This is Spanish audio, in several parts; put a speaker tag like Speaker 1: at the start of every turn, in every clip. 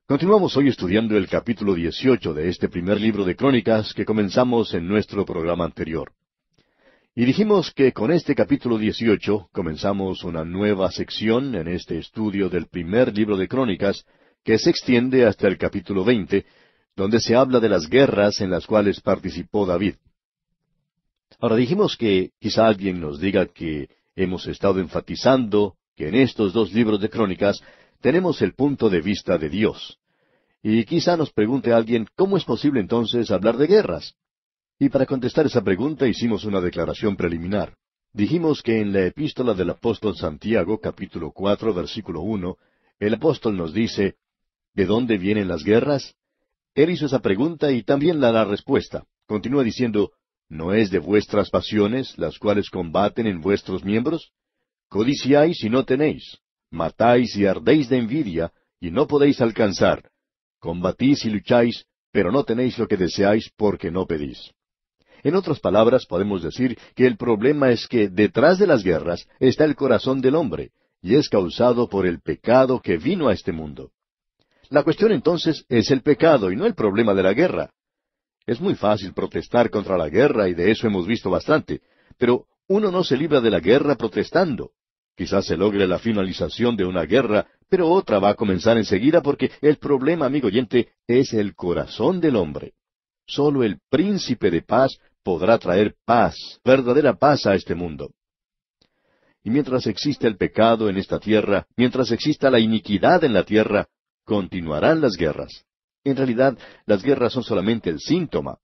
Speaker 1: Continuamos hoy estudiando el capítulo 18 de este primer libro de Crónicas que comenzamos en nuestro programa anterior. Y dijimos que con este capítulo 18 comenzamos una nueva sección en este estudio del primer libro de Crónicas que se extiende hasta el capítulo 20, donde se habla de las guerras en las cuales participó David. Ahora dijimos que quizá alguien nos diga que hemos estado enfatizando que en estos dos libros de Crónicas tenemos el punto de vista de Dios. Y quizá nos pregunte alguien, ¿cómo es posible entonces hablar de guerras? Y para contestar esa pregunta hicimos una declaración preliminar. Dijimos que en la epístola del apóstol Santiago, capítulo 4, versículo 1, el apóstol nos dice, ¿de dónde vienen las guerras? Él hizo esa pregunta y también la respuesta. Continúa diciendo, ¿no es de vuestras pasiones las cuales combaten en vuestros miembros? Codiciáis y no tenéis. Matáis y ardéis de envidia, y no podéis alcanzar. Combatís y lucháis, pero no tenéis lo que deseáis porque no pedís. En otras palabras, podemos decir que el problema es que detrás de las guerras está el corazón del hombre, y es causado por el pecado que vino a este mundo. La cuestión entonces es el pecado y no el problema de la guerra. Es muy fácil protestar contra la guerra y de eso hemos visto bastante, pero uno no se libra de la guerra protestando. Quizás se logre la finalización de una guerra, pero otra va a comenzar enseguida porque el problema, amigo oyente, es el corazón del hombre. Solo el príncipe de paz podrá traer paz, verdadera paz a este mundo. Y mientras exista el pecado en esta tierra, mientras exista la iniquidad en la tierra, continuarán las guerras. En realidad, las guerras son solamente el síntoma.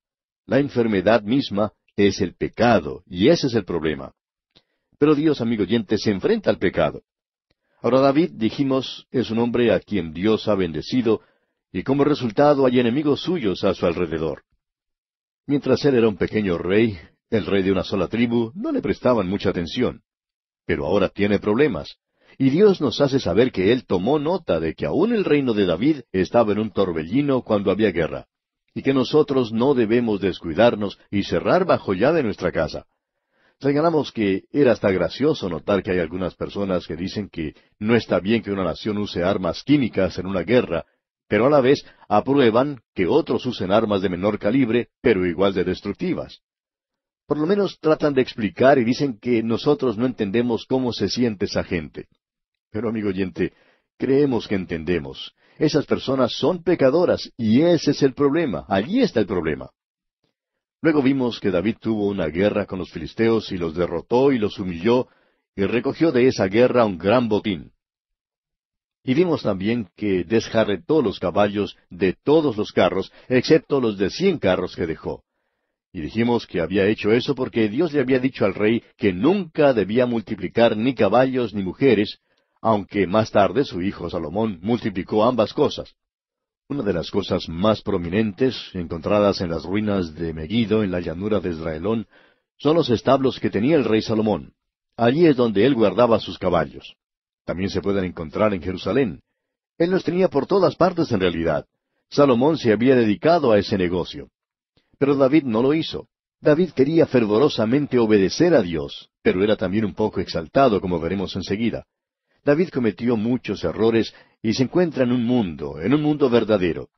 Speaker 1: La enfermedad misma es el pecado, y ese es el problema. Pero Dios, amigo oyente, se enfrenta al pecado. Ahora David, dijimos, es un hombre a quien Dios ha bendecido, y como resultado hay enemigos suyos a su alrededor. Mientras él era un pequeño rey, el rey de una sola tribu, no le prestaban mucha atención. Pero ahora tiene problemas. Y Dios nos hace saber que Él tomó nota de que aún el reino de David estaba en un torbellino cuando había guerra, y que nosotros no debemos descuidarnos y cerrar bajo llave nuestra casa. Señalamos que era hasta gracioso notar que hay algunas personas que dicen que no está bien que una nación use armas químicas en una guerra, pero a la vez aprueban que otros usen armas de menor calibre, pero igual de destructivas. Por lo menos tratan de explicar y dicen que nosotros no entendemos cómo se siente esa gente. Pero, amigo oyente, creemos que entendemos. Esas personas son pecadoras, y ese es el problema. Allí está el problema. Luego vimos que David tuvo una guerra con los filisteos y los derrotó y los humilló, y recogió de esa guerra un gran botín. Y vimos también que desjarretó los caballos de todos los carros, excepto los de 100 carros que dejó. Y dijimos que había hecho eso porque Dios le había dicho al rey que nunca debía multiplicar ni caballos ni mujeres, aunque más tarde su hijo Salomón multiplicó ambas cosas. Una de las cosas más prominentes, encontradas en las ruinas de Megiddo, en la llanura de Israelón, son los establos que tenía el rey Salomón. Allí es donde él guardaba sus caballos. También se pueden encontrar en Jerusalén. Él los tenía por todas partes en realidad. Salomón se había dedicado a ese negocio. Pero David no lo hizo. David quería fervorosamente obedecer a Dios, pero era también un poco exaltado, como veremos enseguida. David cometió muchos errores y se encuentra en un mundo verdadero.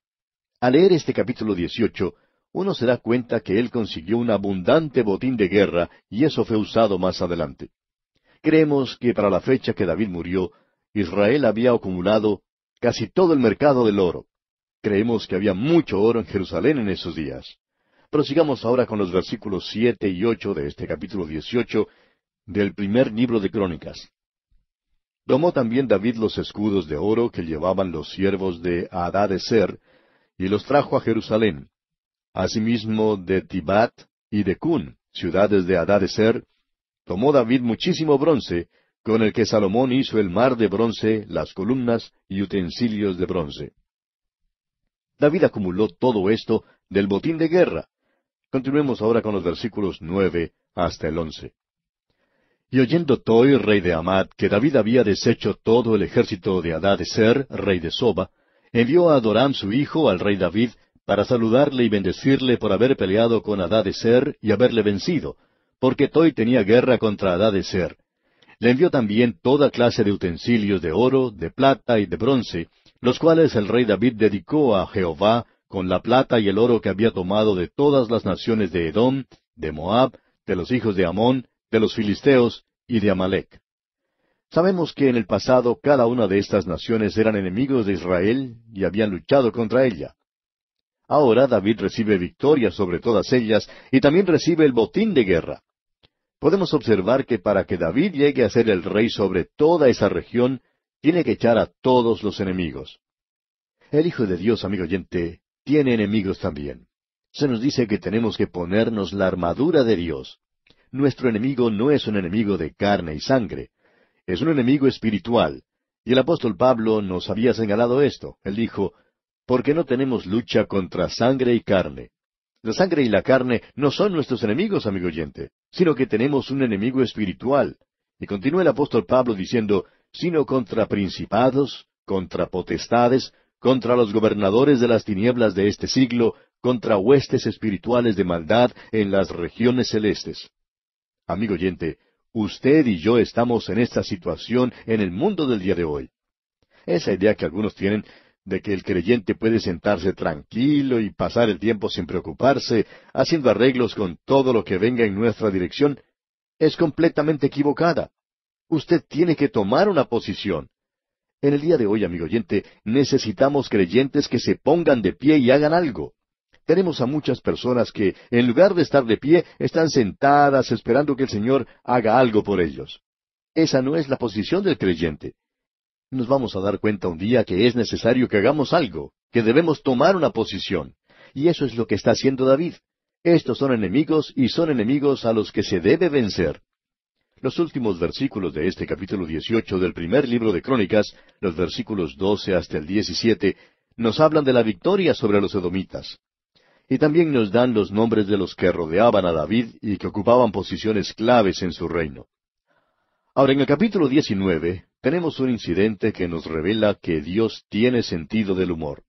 Speaker 1: Al leer este capítulo 18, uno se da cuenta que él consiguió un abundante botín de guerra y eso fue usado más adelante. Creemos que para la fecha que David murió, Israel había acumulado casi todo el mercado del oro. Creemos que había mucho oro en Jerusalén en esos días. Prosigamos ahora con los versículos 7 y 8 de este capítulo 18 del primer libro de Crónicas. Tomó también David los escudos de oro que llevaban los siervos de Hadadezer, y los trajo a Jerusalén. Asimismo de Tibat y de Cun, ciudades de Hadadezer, tomó David muchísimo bronce, con el que Salomón hizo el mar de bronce, las columnas y utensilios de bronce. David acumuló todo esto del botín de guerra. Continuemos ahora con los versículos 9 hasta el 11. Y oyendo Toi, rey de Hamat, que David había deshecho todo el ejército de Hadadezer, rey de Soba, envió a Adoram su hijo al rey David, para saludarle y bendecirle por haber peleado con Hadadezer y haberle vencido, porque Toi tenía guerra contra Hadadezer. Le envió también toda clase de utensilios de oro, de plata y de bronce, los cuales el rey David dedicó a Jehová con la plata y el oro que había tomado de todas las naciones de Edom, de Moab, de los hijos de Amón, de los filisteos y de Amalec. Sabemos que en el pasado cada una de estas naciones eran enemigos de Israel y habían luchado contra ella. Ahora David recibe victoria sobre todas ellas y también recibe el botín de guerra. Podemos observar que para que David llegue a ser el rey sobre toda esa región, tiene que echar a todos los enemigos. El Hijo de Dios, amigo oyente, tiene enemigos también. Se nos dice que tenemos que ponernos la armadura de Dios. Nuestro enemigo no es un enemigo de carne y sangre, es un enemigo espiritual. Y el apóstol Pablo nos había señalado esto. Él dijo, porque no tenemos lucha contra sangre y carne. La sangre y la carne no son nuestros enemigos, amigo oyente, sino que tenemos un enemigo espiritual. Y continúa el apóstol Pablo diciendo, sino contra principados, contra potestades, contra los gobernadores de las tinieblas de este siglo, contra huestes espirituales de maldad en las regiones celestes. Amigo oyente, usted y yo estamos en esta situación en el mundo del día de hoy. Esa idea que algunos tienen de que el creyente puede sentarse tranquilo y pasar el tiempo sin preocuparse, haciendo arreglos con todo lo que venga en nuestra dirección, es completamente equivocada. Usted tiene que tomar una posición. En el día de hoy, amigo oyente, necesitamos creyentes que se pongan de pie y hagan algo. Tenemos a muchas personas que, en lugar de estar de pie, están sentadas esperando que el Señor haga algo por ellos. Esa no es la posición del creyente. Nos vamos a dar cuenta un día que es necesario que hagamos algo, que debemos tomar una posición. Y eso es lo que está haciendo David. Estos son enemigos y son enemigos a los que se debe vencer. Los últimos versículos de este capítulo 18 del primer libro de Crónicas, los versículos 12 hasta el 17, nos hablan de la victoria sobre los edomitas. Y también nos dan los nombres de los que rodeaban a David y que ocupaban posiciones claves en su reino. Ahora, en el capítulo 19, tenemos un incidente que nos revela que Dios tiene sentido del humor.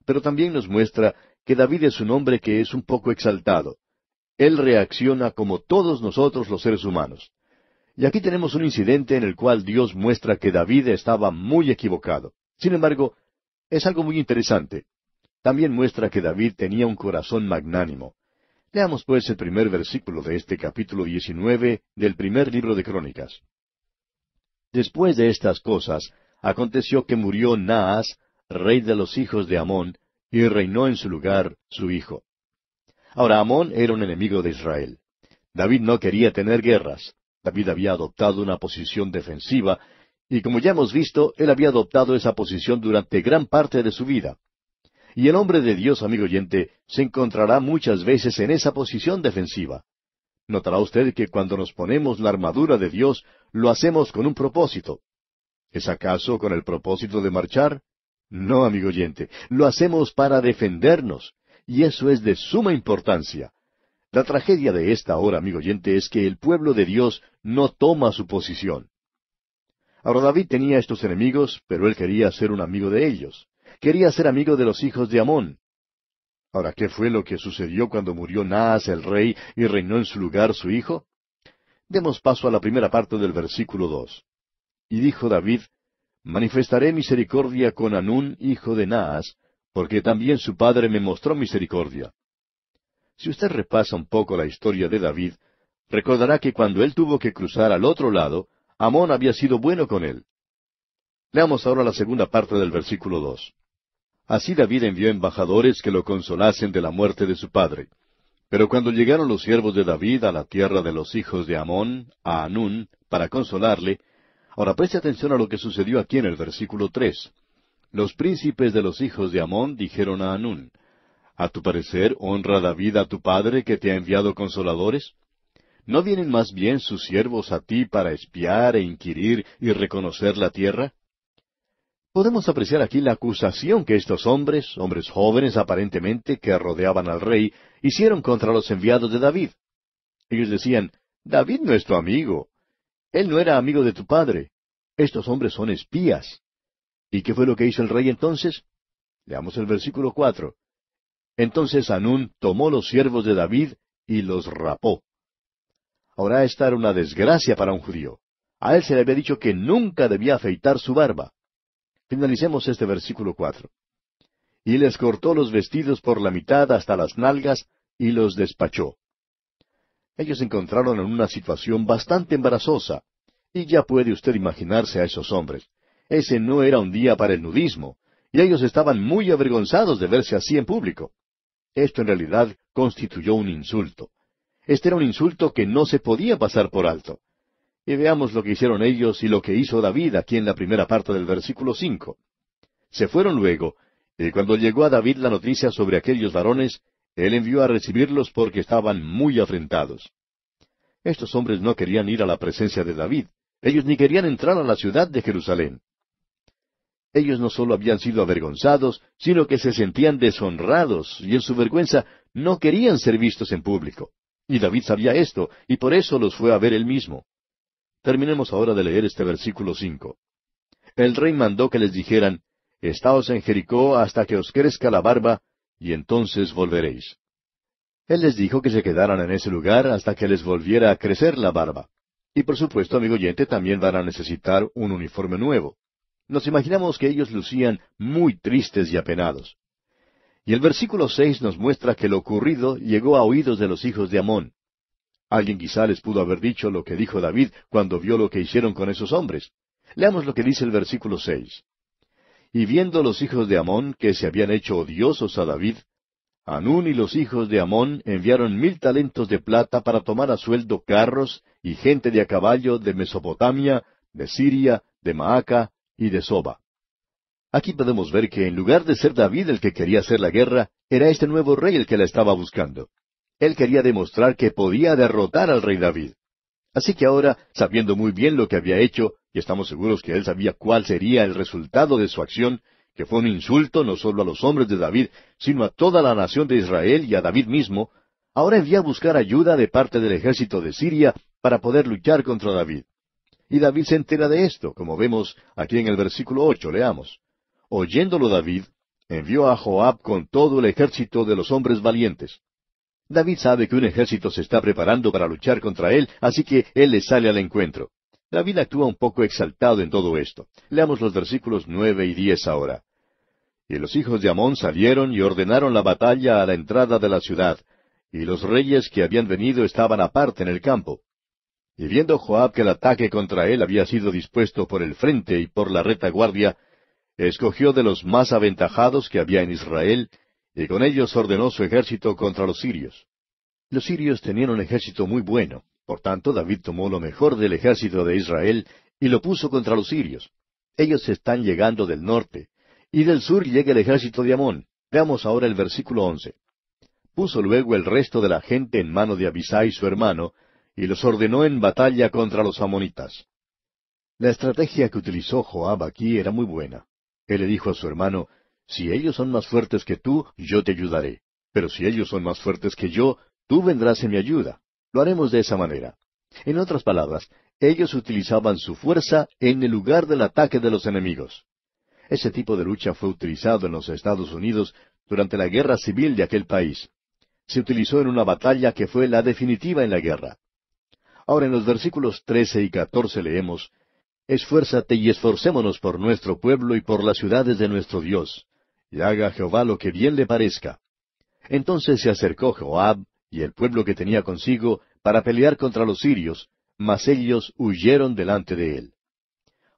Speaker 1: Pero también nos muestra que David es un hombre que es un poco exaltado. Él reacciona como todos nosotros los seres humanos. Y aquí tenemos un incidente en el cual Dios muestra que David estaba muy equivocado. Sin embargo, es algo muy interesante. También muestra que David tenía un corazón magnánimo. Leamos pues el primer versículo de este capítulo 19 del primer libro de Crónicas. Después de estas cosas, aconteció que murió Naas, rey de los hijos de Amón, y reinó en su lugar su hijo. Ahora Amón era un enemigo de Israel. David no quería tener guerras. David había adoptado una posición defensiva, y como ya hemos visto, él había adoptado esa posición durante gran parte de su vida. Y el hombre de Dios, amigo oyente, se encontrará muchas veces en esa posición defensiva. Notará usted que cuando nos ponemos la armadura de Dios, lo hacemos con un propósito. ¿Es acaso con el propósito de marchar? No, amigo oyente, lo hacemos para defendernos, y eso es de suma importancia. La tragedia de esta hora, amigo oyente, es que el pueblo de Dios no toma su posición. Ahora David tenía estos enemigos, pero él quería ser un amigo de ellos. Quería ser amigo de los hijos de Amón. Ahora, ¿qué fue lo que sucedió cuando murió Naas el rey y reinó en su lugar su hijo? Demos paso a la primera parte del versículo 2. Y dijo David, manifestaré misericordia con Hanún, hijo de Naas, porque también su padre me mostró misericordia. Si usted repasa un poco la historia de David, recordará que cuando él tuvo que cruzar al otro lado, Amón había sido bueno con él. Leamos ahora la segunda parte del versículo 2. Así David envió embajadores que lo consolasen de la muerte de su padre. Pero cuando llegaron los siervos de David a la tierra de los hijos de Amón, a Hanún, para consolarle, ahora preste atención a lo que sucedió aquí en el versículo 3. Los príncipes de los hijos de Amón dijeron a Hanún, ¿a tu parecer honra David a tu padre que te ha enviado consoladores? ¿No vienen más bien sus siervos a ti para espiar e inquirir y reconocer la tierra? Podemos apreciar aquí la acusación que estos hombres jóvenes aparentemente, que rodeaban al rey, hicieron contra los enviados de David. Ellos decían, David no es tu amigo. Él no era amigo de tu padre. Estos hombres son espías. ¿Y qué fue lo que hizo el rey entonces? Leamos el versículo 4. Entonces Hanún tomó los siervos de David y los rapó. Ahora esta era una desgracia para un judío. A él se le había dicho que nunca debía afeitar su barba. Finalicemos este versículo 4. Y les cortó los vestidos por la mitad hasta las nalgas y los despachó. Ellos se encontraron en una situación bastante embarazosa, y ya puede usted imaginarse a esos hombres. Ese no era un día para el nudismo, y ellos estaban muy avergonzados de verse así en público. Esto en realidad constituyó un insulto. Este era un insulto que no se podía pasar por alto. Y veamos lo que hicieron ellos y lo que hizo David aquí en la primera parte del versículo 5. Se fueron luego, y cuando llegó a David la noticia sobre aquellos varones, él envió a recibirlos porque estaban muy afrentados. Estos hombres no querían ir a la presencia de David. Ellos ni querían entrar a la ciudad de Jerusalén. Ellos no solo habían sido avergonzados, sino que se sentían deshonrados, y en su vergüenza no querían ser vistos en público. Y David sabía esto, y por eso los fue a ver él mismo. Terminemos ahora de leer este versículo 5. El rey mandó que les dijeran, Estaos en Jericó hasta que os crezca la barba, y entonces volveréis. Él les dijo que se quedaran en ese lugar hasta que les volviera a crecer la barba. Y por supuesto, amigo oyente, también van a necesitar un uniforme nuevo. Nos imaginamos que ellos lucían muy tristes y apenados. Y el versículo 6 nos muestra que lo ocurrido llegó a oídos de los hijos de Amón. Alguien quizá les pudo haber dicho lo que dijo David cuando vio lo que hicieron con esos hombres. Leamos lo que dice el versículo 6. Y viendo los hijos de Amón que se habían hecho odiosos a David, Hanún y los hijos de Amón enviaron 1000 talentos de plata para tomar a sueldo carros y gente de a caballo de Mesopotamia, de Siria, de Maaca y de Soba. Aquí podemos ver que en lugar de ser David el que quería hacer la guerra, era este nuevo rey el que la estaba buscando. Él quería demostrar que podía derrotar al rey David. Así que ahora, sabiendo muy bien lo que había hecho, y estamos seguros que él sabía cuál sería el resultado de su acción, que fue un insulto no solo a los hombres de David, sino a toda la nación de Israel y a David mismo, ahora envía a buscar ayuda de parte del ejército de Siria para poder luchar contra David. Y David se entera de esto, como vemos aquí en el versículo 8, leamos. Oyéndolo David, envió a Joab con todo el ejército de los hombres valientes. David sabe que un ejército se está preparando para luchar contra él, así que él le sale al encuentro. David actúa un poco exaltado en todo esto. Leamos los versículos 9 y 10 ahora. Y los hijos de Amón salieron y ordenaron la batalla a la entrada de la ciudad, y los reyes que habían venido estaban aparte en el campo. Y viendo Joab que el ataque contra él había sido dispuesto por el frente y por la retaguardia, escogió de los más aventajados que había en Israel, y con ellos ordenó su ejército contra los sirios. Los sirios tenían un ejército muy bueno, por tanto David tomó lo mejor del ejército de Israel y lo puso contra los sirios. Ellos están llegando del norte, y del sur llega el ejército de Amón. Veamos ahora el versículo 11. Puso luego el resto de la gente en mano de Abisai su hermano, y los ordenó en batalla contra los amonitas. La estrategia que utilizó Joab aquí era muy buena. Él le dijo a su hermano, si ellos son más fuertes que tú, yo te ayudaré. Pero si ellos son más fuertes que yo, tú vendrás en mi ayuda. Lo haremos de esa manera. En otras palabras, ellos utilizaban su fuerza en el lugar del ataque de los enemigos. Ese tipo de lucha fue utilizado en los Estados Unidos durante la guerra civil de aquel país. Se utilizó en una batalla que fue la definitiva en la guerra. Ahora en los versículos 13 y 14 leemos, Esfuérzate y esforcémonos por nuestro pueblo y por las ciudades de nuestro Dios, y haga Jehová lo que bien le parezca. Entonces se acercó Joab y el pueblo que tenía consigo para pelear contra los sirios, mas ellos huyeron delante de él.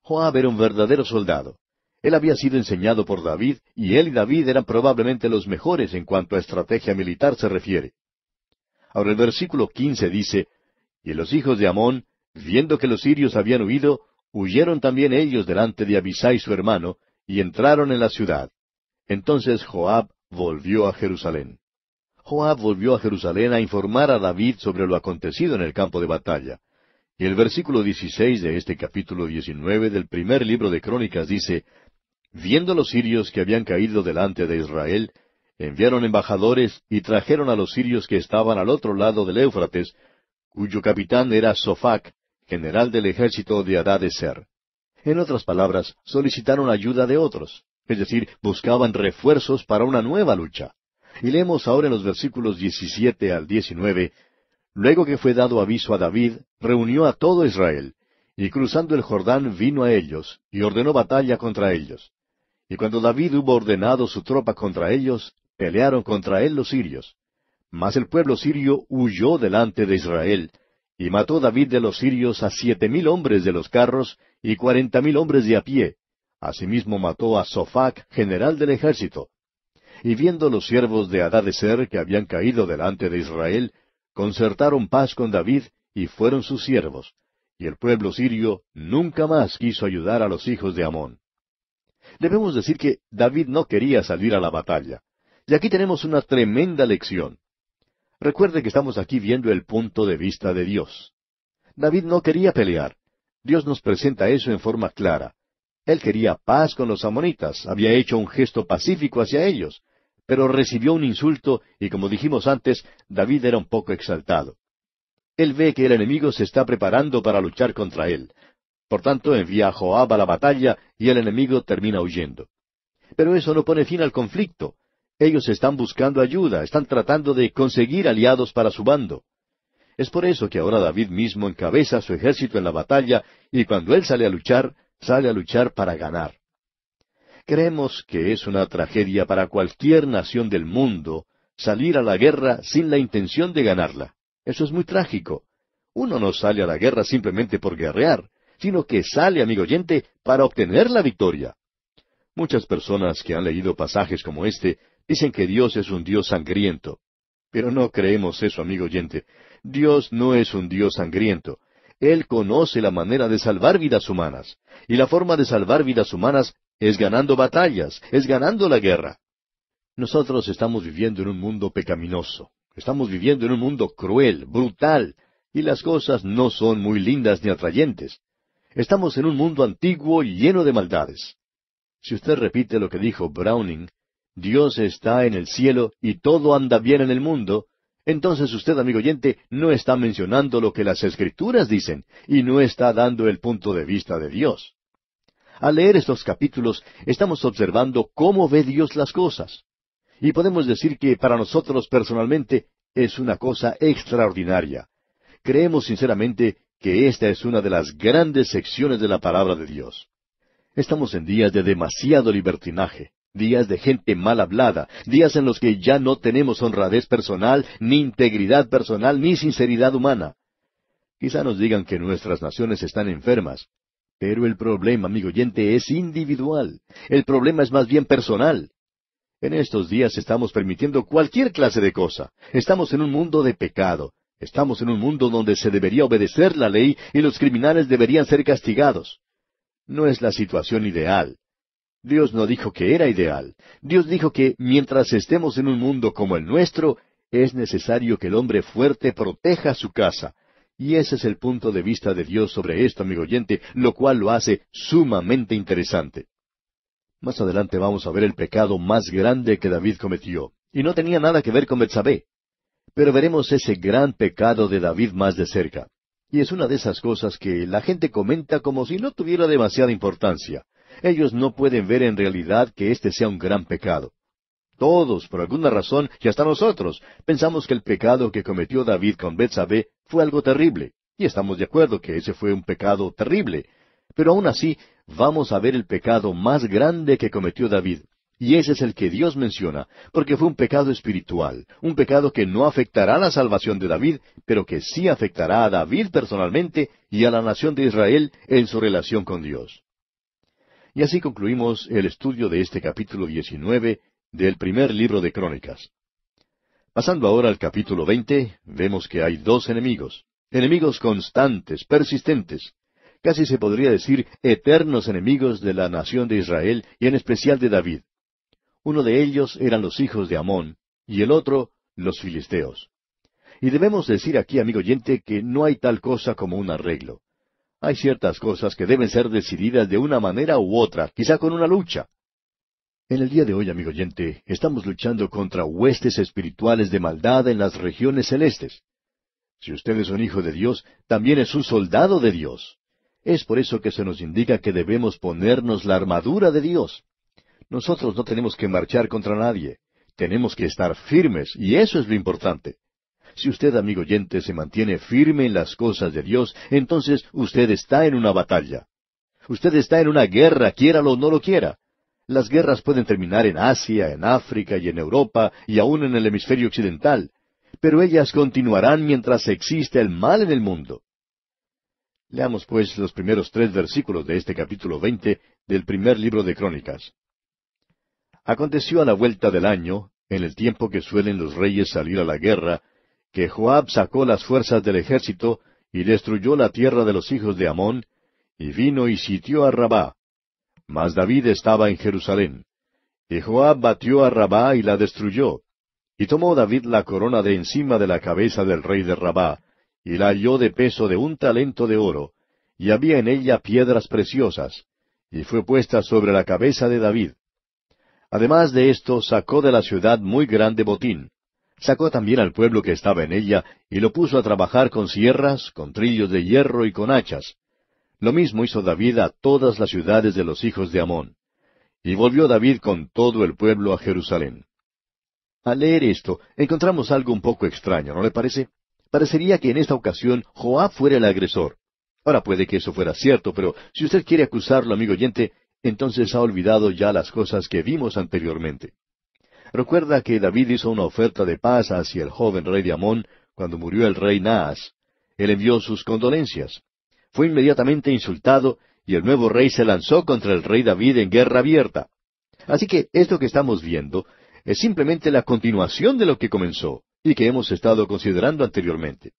Speaker 1: Joab era un verdadero soldado. Él había sido enseñado por David, y él y David eran probablemente los mejores en cuanto a estrategia militar se refiere. Ahora el versículo 15 dice, Y los hijos de Amón, viendo que los sirios habían huido, huyeron también ellos delante de Abisai su hermano, y entraron en la ciudad. Entonces Joab volvió a Jerusalén. Joab volvió a Jerusalén a informar a David sobre lo acontecido en el campo de batalla. Y el versículo 16 de este capítulo 19 del primer libro de Crónicas dice, Viendo los sirios que habían caído delante de Israel, enviaron embajadores y trajeron a los sirios que estaban al otro lado del Éufrates, cuyo capitán era Sofac, general del ejército de Hadadezer. En otras palabras, solicitaron ayuda de otros, es decir, buscaban refuerzos para una nueva lucha. Y leemos ahora en los versículos 17 al 19, Luego que fue dado aviso a David, reunió a todo Israel, y cruzando el Jordán vino a ellos, y ordenó batalla contra ellos. Y cuando David hubo ordenado su tropa contra ellos, pelearon contra él los sirios. Mas el pueblo sirio huyó delante de Israel, y mató David de los sirios a 7,000 hombres de los carros y 40,000 hombres de a pie. Asimismo mató a Sofac, general del ejército. Y viendo los siervos de Hadadezer que habían caído delante de Israel, concertaron paz con David, y fueron sus siervos. Y el pueblo sirio nunca más quiso ayudar a los hijos de Amón. Debemos decir que David no quería salir a la batalla. Y aquí tenemos una tremenda lección. Recuerde que estamos aquí viendo el punto de vista de Dios. David no quería pelear. Dios nos presenta eso en forma clara. Él quería paz con los amonitas, había hecho un gesto pacífico hacia ellos, pero recibió un insulto y, como dijimos antes, David era un poco exaltado. Él ve que el enemigo se está preparando para luchar contra él. Por tanto, envía a Joab a la batalla y el enemigo termina huyendo. Pero eso no pone fin al conflicto. Ellos están buscando ayuda, están tratando de conseguir aliados para su bando. Es por eso que ahora David mismo encabeza su ejército en la batalla, y cuando él sale a luchar para ganar. Creemos que es una tragedia para cualquier nación del mundo salir a la guerra sin la intención de ganarla. Eso es muy trágico. Uno no sale a la guerra simplemente por guerrear, sino que sale, amigo oyente, para obtener la victoria. Muchas personas que han leído pasajes como este dicen que Dios es un Dios sangriento. Pero no creemos eso, amigo oyente. Dios no es un Dios sangriento. Él conoce la manera de salvar vidas humanas. Y la forma de salvar vidas humanas es ganando batallas, es ganando la guerra. Nosotros estamos viviendo en un mundo pecaminoso. Estamos viviendo en un mundo cruel, brutal, y las cosas no son muy lindas ni atrayentes. Estamos en un mundo antiguo y lleno de maldades. Si usted repite lo que dijo Browning, Dios está en el cielo y todo anda bien en el mundo, entonces usted, amigo oyente, no está mencionando lo que las Escrituras dicen, y no está dando el punto de vista de Dios. Al leer estos capítulos, estamos observando cómo ve Dios las cosas. Y podemos decir que para nosotros personalmente es una cosa extraordinaria. Creemos sinceramente que esta es una de las grandes secciones de la palabra de Dios. Estamos en días de demasiado libertinaje, días de gente mal hablada, días en los que ya no tenemos honradez personal, ni integridad personal, ni sinceridad humana. Quizá nos digan que nuestras naciones están enfermas, pero el problema, amigo oyente, es individual. El problema es más bien personal. En estos días estamos permitiendo cualquier clase de cosa. Estamos en un mundo de pecado. Estamos en un mundo donde se debería obedecer la ley y los criminales deberían ser castigados. No es la situación ideal. Dios no dijo que era ideal. Dios dijo que mientras estemos en un mundo como el nuestro, es necesario que el hombre fuerte proteja su casa. Y ese es el punto de vista de Dios sobre esto, amigo oyente, lo cual lo hace sumamente interesante. Más adelante vamos a ver el pecado más grande que David cometió, y no tenía nada que ver con Betsabé. Pero veremos ese gran pecado de David más de cerca. Y es una de esas cosas que la gente comenta como si no tuviera demasiada importancia. Ellos no pueden ver en realidad que este sea un gran pecado. Todos, por alguna razón, y hasta nosotros, pensamos que el pecado que cometió David con Betsabé fue algo terrible. Y estamos de acuerdo que ese fue un pecado terrible. Pero aún así, vamos a ver el pecado más grande que cometió David. Y ese es el que Dios menciona, porque fue un pecado espiritual, un pecado que no afectará la salvación de David, pero que sí afectará a David personalmente y a la nación de Israel en su relación con Dios. Y así concluimos el estudio de este capítulo 19 del primer libro de Crónicas. Pasando ahora al capítulo 20, vemos que hay dos enemigos constantes, persistentes, casi se podría decir eternos enemigos de la nación de Israel y en especial de David. Uno de ellos eran los hijos de Amón, y el otro, los filisteos. Y debemos decir aquí, amigo oyente, que no hay tal cosa como un arreglo. Hay ciertas cosas que deben ser decididas de una manera u otra, quizá con una lucha. En el día de hoy, amigo oyente, estamos luchando contra huestes espirituales de maldad en las regiones celestes. Si usted es un hijo de Dios, también es un soldado de Dios. Es por eso que se nos indica que debemos ponernos la armadura de Dios. Nosotros no tenemos que marchar contra nadie. Tenemos que estar firmes, y eso es lo importante. Si usted, amigo oyente, se mantiene firme en las cosas de Dios, entonces usted está en una batalla. Usted está en una guerra, quiéralo o no lo quiera. Las guerras pueden terminar en Asia, en África y en Europa, y aún en el hemisferio occidental, pero ellas continuarán mientras exista el mal en el mundo. Leamos pues los primeros 3 versículos de este capítulo 20 del primer libro de Crónicas. Aconteció a la vuelta del año, en el tiempo que suelen los reyes salir a la guerra, que Joab sacó las fuerzas del ejército y destruyó la tierra de los hijos de Amón, y vino y sitió a Rabá. Mas David estaba en Jerusalén. Y Joab batió a Rabá y la destruyó. Y tomó David la corona de encima de la cabeza del rey de Rabá, y la halló de peso de 1 talento de oro, y había en ella piedras preciosas, y fue puesta sobre la cabeza de David. Además de esto, sacó de la ciudad muy grande botín. Sacó también al pueblo que estaba en ella, y lo puso a trabajar con sierras, con trillos de hierro y con hachas. Lo mismo hizo David a todas las ciudades de los hijos de Amón. Y volvió David con todo el pueblo a Jerusalén. Al leer esto, encontramos algo un poco extraño, ¿no le parece? Parecería que en esta ocasión Joab fuera el agresor. Ahora puede que eso fuera cierto, pero si usted quiere acusarlo, amigo oyente, entonces ha olvidado ya las cosas que vimos anteriormente. Recuerda que David hizo una oferta de paz hacia el joven rey de Amón cuando murió el rey Naas. Él envió sus condolencias. Fue inmediatamente insultado y el nuevo rey se lanzó contra el rey David en guerra abierta. Así que esto que estamos viendo es simplemente la continuación de lo que comenzó y que hemos estado considerando anteriormente.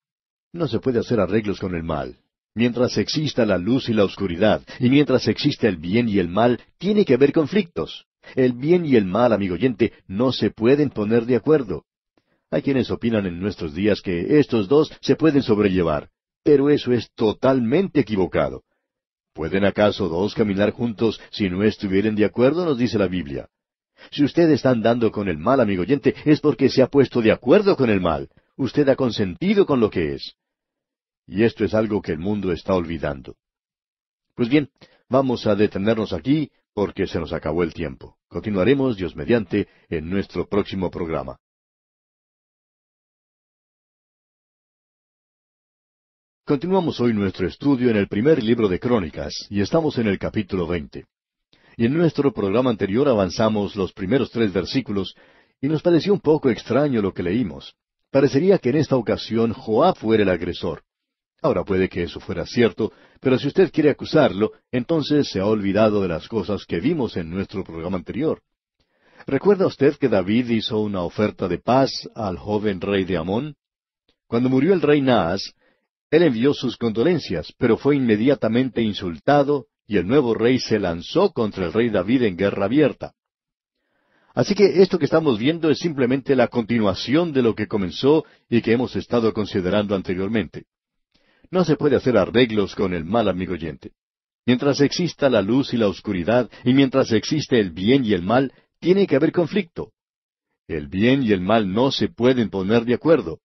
Speaker 1: No se puede hacer arreglos con el mal. Mientras exista la luz y la oscuridad, y mientras exista el bien y el mal, tiene que haber conflictos. El bien y el mal, amigo oyente, no se pueden poner de acuerdo. Hay quienes opinan en nuestros días que estos dos se pueden sobrellevar, pero eso es totalmente equivocado. ¿Pueden acaso dos caminar juntos si no estuvieren de acuerdo? Nos dice la Biblia. Si usted está andando con el mal, amigo oyente, es porque se ha puesto de acuerdo con el mal. Usted ha consentido con lo que es. Y esto es algo que el mundo está olvidando. Pues bien, vamos a detenernos aquí porque se nos acabó el tiempo. Continuaremos, Dios mediante, en nuestro próximo programa. Continuamos hoy nuestro estudio en el primer libro de Crónicas, y estamos en el capítulo 20. Y en nuestro programa anterior avanzamos los primeros 3 versículos, y nos pareció un poco extraño lo que leímos. Parecería que en esta ocasión Joab fuera el agresor. Ahora puede que eso fuera cierto, pero si usted quiere acusarlo, entonces se ha olvidado de las cosas que vimos en nuestro programa anterior. ¿Recuerda usted que David hizo una oferta de paz al joven rey de Amón? Cuando murió el rey Naas, él envió sus condolencias, pero fue inmediatamente insultado, y el nuevo rey se lanzó contra el rey David en guerra abierta. Así que esto que estamos viendo es simplemente la continuación de lo que comenzó y que hemos estado considerando anteriormente. No se puede hacer arreglos con el mal, amigo oyente. Mientras exista la luz y la oscuridad, y mientras existe el bien y el mal, tiene que haber conflicto. El bien y el mal no se pueden poner de acuerdo.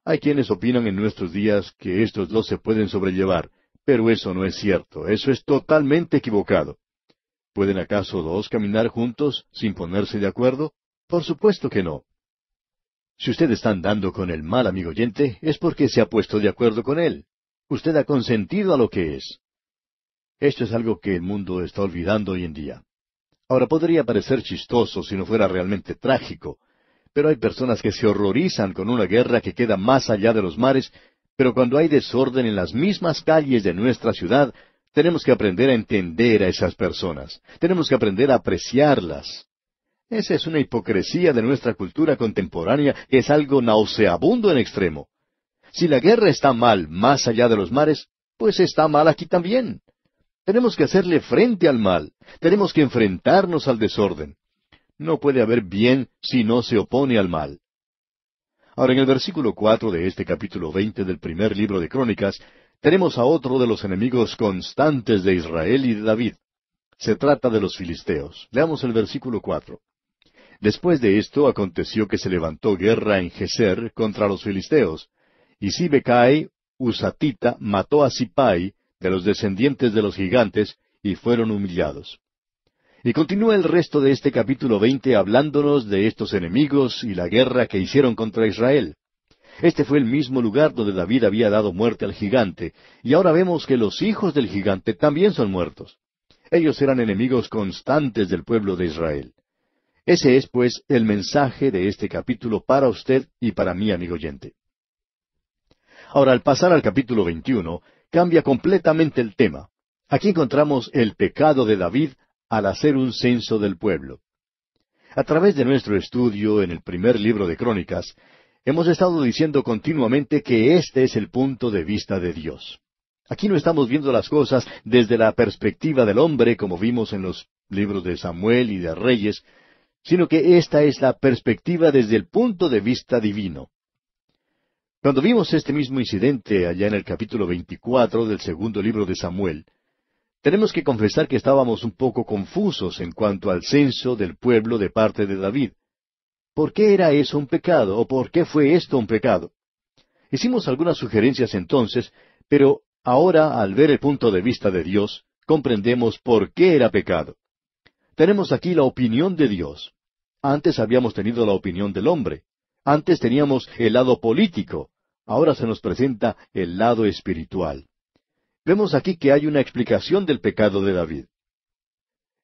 Speaker 1: Hay quienes opinan en nuestros días que estos dos se pueden sobrellevar, pero eso no es cierto, eso es totalmente equivocado. ¿Pueden acaso dos caminar juntos sin ponerse de acuerdo? Por supuesto que no. Si usted está andando con el mal, amigo oyente, es porque se ha puesto de acuerdo con él. Usted ha consentido a lo que es. Esto es algo que el mundo está olvidando hoy en día. Ahora podría parecer chistoso si no fuera realmente trágico, pero hay personas que se horrorizan con una guerra que queda más allá de los mares, pero cuando hay desorden en las mismas calles de nuestra ciudad, tenemos que aprender a entender a esas personas. Tenemos que aprender a apreciarlas. Esa es una hipocresía de nuestra cultura contemporánea que es algo nauseabundo en extremo. Si la guerra está mal más allá de los mares, pues está mal aquí también. Tenemos que hacerle frente al mal. Tenemos que enfrentarnos al desorden. No puede haber bien si no se opone al mal. Ahora, en el versículo 4 de este capítulo 20 del primer libro de Crónicas, tenemos a otro de los enemigos constantes de Israel y de David. Se trata de los filisteos. Leamos el versículo 4. Después de esto aconteció que se levantó guerra en Geser contra los filisteos, y Sibecai, Husatita, mató a Sipai, de los descendientes de los gigantes, y fueron humillados. Y continúa el resto de este capítulo 20 hablándonos de estos enemigos y la guerra que hicieron contra Israel. Este fue el mismo lugar donde David había dado muerte al gigante, y ahora vemos que los hijos del gigante también son muertos. Ellos eran enemigos constantes del pueblo de Israel. Ese es, pues, el mensaje de este capítulo para usted y para mí, amigo oyente. Ahora, al pasar al capítulo 21, cambia completamente el tema. Aquí encontramos el pecado de David al hacer un censo del pueblo. A través de nuestro estudio en el primer libro de Crónicas, hemos estado diciendo continuamente que este es el punto de vista de Dios. Aquí no estamos viendo las cosas desde la perspectiva del hombre, como vimos en los libros de Samuel y de Reyes, sino que esta es la perspectiva desde el punto de vista divino. Cuando vimos este mismo incidente allá en el capítulo 24 del segundo libro de Samuel, tenemos que confesar que estábamos un poco confusos en cuanto al censo del pueblo de parte de David. ¿Por qué era eso un pecado? ¿O por qué fue esto un pecado? Hicimos algunas sugerencias entonces, pero ahora, al ver el punto de vista de Dios, comprendemos por qué era pecado. Tenemos aquí la opinión de Dios. Antes habíamos tenido la opinión del hombre. Antes teníamos el lado político. Ahora se nos presenta el lado espiritual. Vemos aquí que hay una explicación del pecado de David.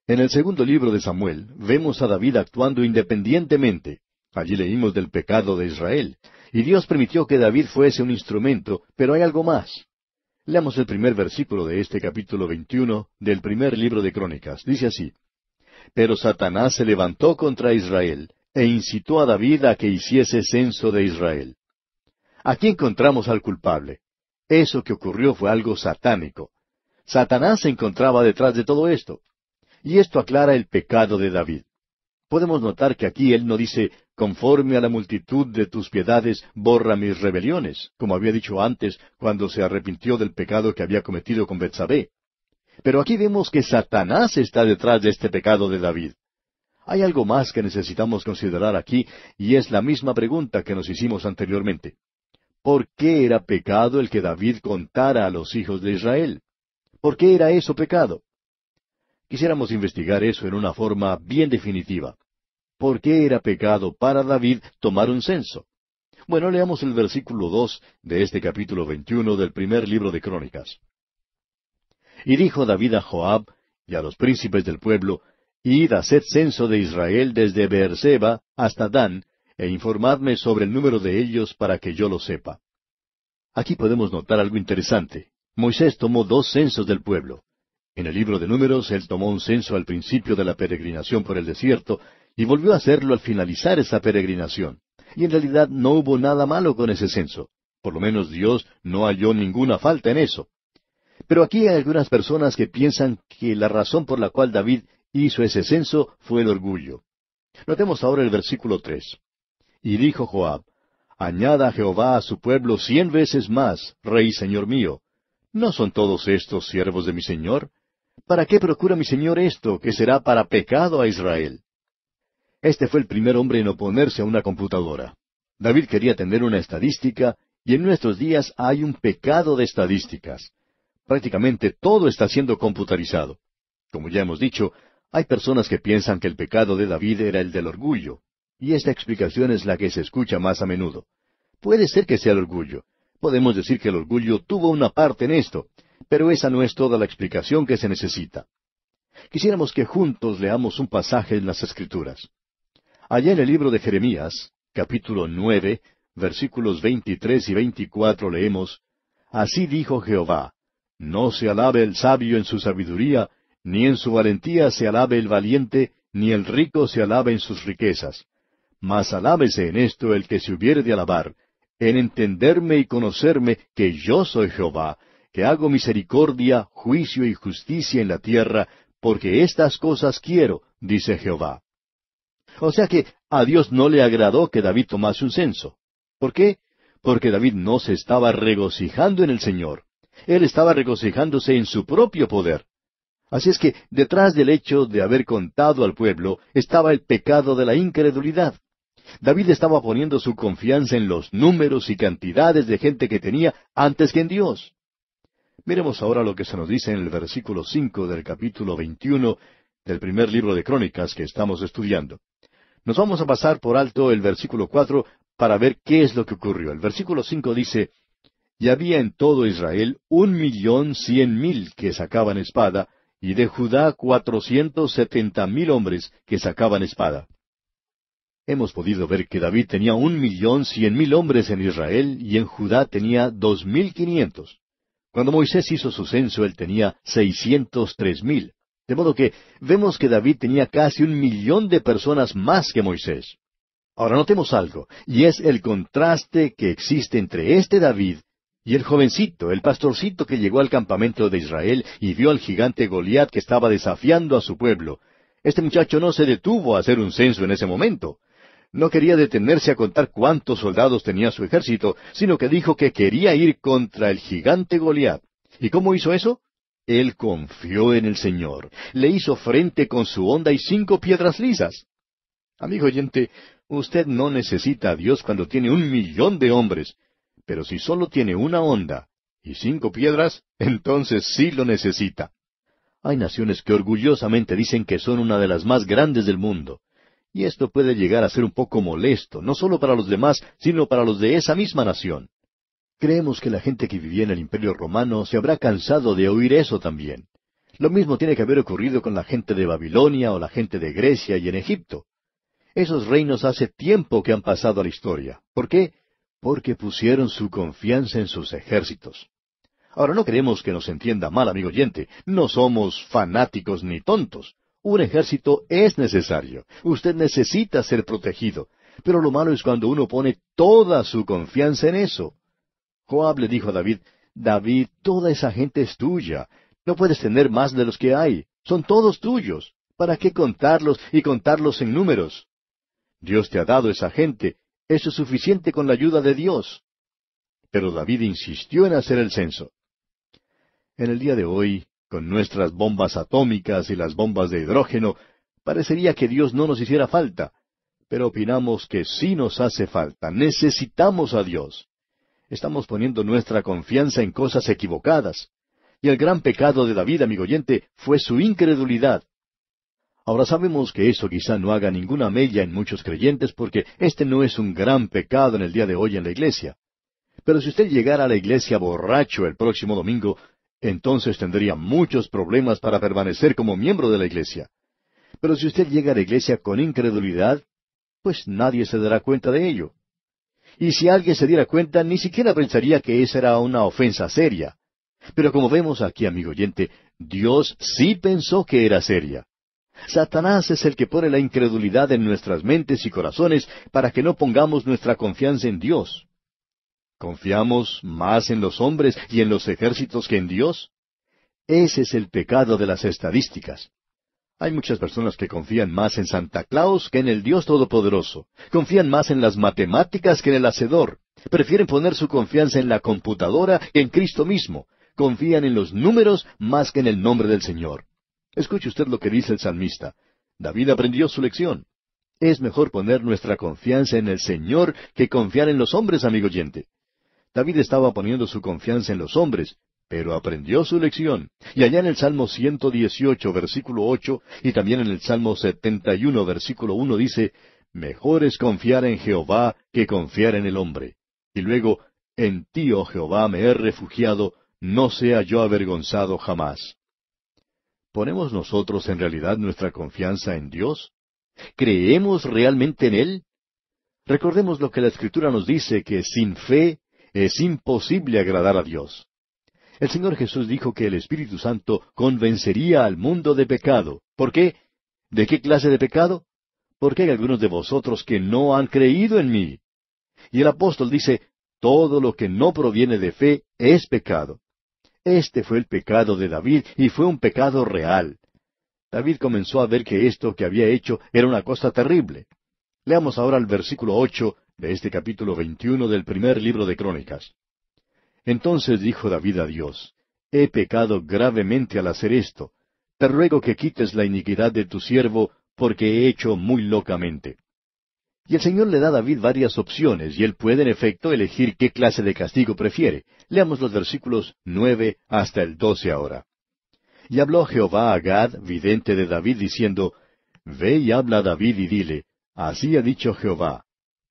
Speaker 1: En el segundo libro de Samuel, vemos a David actuando independientemente. Allí leímos del pecado de Israel. Y Dios permitió que David fuese un instrumento, pero hay algo más. Leamos el primer versículo de este capítulo 21 del primer libro de Crónicas. Dice así: Pero Satanás se levantó contra Israel, e incitó a David a que hiciese censo de Israel. Aquí encontramos al culpable. Eso que ocurrió fue algo satánico. Satanás se encontraba detrás de todo esto. Y esto aclara el pecado de David. Podemos notar que aquí él no dice, conforme a la multitud de tus piedades, borra mis rebeliones, como había dicho antes, cuando se arrepintió del pecado que había cometido con Betsabé. Pero aquí vemos que Satanás está detrás de este pecado de David. Hay algo más que necesitamos considerar aquí, y es la misma pregunta que nos hicimos anteriormente. ¿Por qué era pecado el que David contara a los hijos de Israel? ¿Por qué era eso pecado? Quisiéramos investigar eso en una forma bien definitiva. ¿Por qué era pecado para David tomar un censo? Bueno, leamos el versículo 2 de este capítulo 21 del primer libro de Crónicas. Y dijo David a Joab y a los príncipes del pueblo, Id, haced censo de Israel desde Beerseba hasta Dan, e informadme sobre el número de ellos para que yo lo sepa. Aquí podemos notar algo interesante. Moisés tomó 2 censos del pueblo. En el libro de Números, él tomó un censo al principio de la peregrinación por el desierto, y volvió a hacerlo al finalizar esa peregrinación. Y en realidad no hubo nada malo con ese censo. Por lo menos Dios no halló ninguna falta en eso. Pero aquí hay algunas personas que piensan que la razón por la cual David hizo ese censo fue el orgullo. Notemos ahora el versículo 3. Y dijo Joab, Añada Jehová a su pueblo 100 veces más, Rey Señor mío. ¿No son todos estos siervos de mi Señor? ¿Para qué procura mi Señor esto, que será para pecado a Israel? Este fue el primer hombre en oponerse a una computadora. David quería tener una estadística, y en nuestros días hay un pecado de estadísticas. Prácticamente todo está siendo computarizado. Como ya hemos dicho, hay personas que piensan que el pecado de David era el del orgullo, y esta explicación es la que se escucha más a menudo. Puede ser que sea el orgullo. Podemos decir que el orgullo tuvo una parte en esto, pero esa no es toda la explicación que se necesita. Quisiéramos que juntos leamos un pasaje en las Escrituras. Allá en el libro de Jeremías, capítulo 9, versículos 23 y 24 leemos, Así dijo Jehová, No se alabe el sabio en su sabiduría, ni en su valentía se alabe el valiente, ni el rico se alabe en sus riquezas. Mas alábese en esto el que se hubiere de alabar, en entenderme y conocerme que yo soy Jehová, que hago misericordia, juicio y justicia en la tierra, porque estas cosas quiero, dice Jehová. O sea que a Dios no le agradó que David tomase un censo. ¿Por qué? Porque David no se estaba regocijando en el Señor. Él estaba regocijándose en su propio poder. Así es que detrás del hecho de haber contado al pueblo estaba el pecado de la incredulidad. David estaba poniendo su confianza en los números y cantidades de gente que tenía antes que en Dios. Miremos ahora lo que se nos dice en el versículo 5 del capítulo 21 del primer libro de Crónicas que estamos estudiando. Nos vamos a pasar por alto el versículo 4 para ver qué es lo que ocurrió. El versículo 5 dice, Y había en todo Israel 1,100,000 que sacaban espada, y de Judá 470,000 hombres que sacaban espada. Hemos podido ver que David tenía 1,100,000 hombres en Israel y en Judá tenía 2,500. Cuando Moisés hizo su censo, él tenía 603,000. De modo que vemos que David tenía casi 1,000,000 de personas más que Moisés. Ahora notemos algo, y es el contraste que existe entre este David y el jovencito, el pastorcito que llegó al campamento de Israel y vio al gigante Goliat que estaba desafiando a su pueblo. Este muchacho no se detuvo a hacer un censo en ese momento. No quería detenerse a contar cuántos soldados tenía su ejército, sino que dijo que quería ir contra el gigante Goliat. ¿Y cómo hizo eso? Él confió en el Señor. Le hizo frente con su honda y 5 piedras lisas. Amigo oyente, usted no necesita a Dios cuando tiene 1,000,000 de hombres. Pero si solo tiene una honda y 5 piedras, entonces sí lo necesita. Hay naciones que orgullosamente dicen que son una de las más grandes del mundo. Y esto puede llegar a ser un poco molesto, no solo para los demás, sino para los de esa misma nación. Creemos que la gente que vivía en el Imperio Romano se habrá cansado de oír eso también. Lo mismo tiene que haber ocurrido con la gente de Babilonia o la gente de Grecia y en Egipto. Esos reinos hace tiempo que han pasado a la historia. ¿Por qué? Porque pusieron su confianza en sus ejércitos. Ahora no queremos que nos entienda mal, amigo oyente. No somos fanáticos ni tontos. Un ejército es necesario. Usted necesita ser protegido. Pero lo malo es cuando uno pone toda su confianza en eso. Joab le dijo a David, David, toda esa gente es tuya. No puedes tener más de los que hay. Son todos tuyos. ¿Para qué contarlos y contarlos en números? Dios te ha dado esa gente. Eso es suficiente con la ayuda de Dios. Pero David insistió en hacer el censo. En el día de hoy, con nuestras bombas atómicas y las bombas de hidrógeno, parecería que Dios no nos hiciera falta. Pero opinamos que sí nos hace falta. Necesitamos a Dios. Estamos poniendo nuestra confianza en cosas equivocadas. Y el gran pecado de David, amigo oyente, fue su incredulidad. Ahora sabemos que eso quizá no haga ninguna mella en muchos creyentes porque este no es un gran pecado en el día de hoy en la iglesia. Pero si usted llegara a la iglesia borracho el próximo domingo, entonces tendría muchos problemas para permanecer como miembro de la iglesia. Pero si usted llega a la iglesia con incredulidad, pues nadie se dará cuenta de ello. Y si alguien se diera cuenta, ni siquiera pensaría que esa era una ofensa seria. Pero como vemos aquí, amigo oyente, Dios sí pensó que era seria. Satanás es el que pone la incredulidad en nuestras mentes y corazones para que no pongamos nuestra confianza en Dios. ¿Confiamos más en los hombres y en los ejércitos que en Dios? Ese es el pecado de las estadísticas. Hay muchas personas que confían más en Santa Claus que en el Dios Todopoderoso. Confían más en las matemáticas que en el Hacedor. Prefieren poner su confianza en la computadora que en Cristo mismo. Confían en los números más que en el nombre del Señor. Escuche usted lo que dice el salmista. David aprendió su lección. Es mejor poner nuestra confianza en el Señor que confiar en los hombres, amigo oyente. David estaba poniendo su confianza en los hombres, pero aprendió su lección. Y allá en el Salmo 118, versículo 8, y también en el Salmo 71, versículo 1, dice, Mejor es confiar en Jehová que confiar en el hombre. Y luego, En ti, oh Jehová, me he refugiado, no sea yo avergonzado jamás. ¿Ponemos nosotros en realidad nuestra confianza en Dios? ¿Creemos realmente en Él? Recordemos lo que la Escritura nos dice, que sin fe es imposible agradar a Dios. El Señor Jesús dijo que el Espíritu Santo convencería al mundo de pecado. ¿Por qué? ¿De qué clase de pecado? Porque hay algunos de vosotros que no han creído en mí. Y el apóstol dice, todo lo que no proviene de fe es pecado. Este fue el pecado de David y fue un pecado real. David comenzó a ver que esto que había hecho era una cosa terrible. Leamos ahora el versículo 8 de este capítulo 21 del primer libro de Crónicas. Entonces dijo David a Dios, He pecado gravemente al hacer esto. Te ruego que quites la iniquidad de tu siervo, porque he hecho muy locamente. Y el Señor le da a David varias opciones, y él puede en efecto elegir qué clase de castigo prefiere. Leamos los versículos 9 hasta el 12 ahora. Y habló Jehová a Gad, vidente de David, diciendo, Ve y habla a David y dile, Así ha dicho Jehová,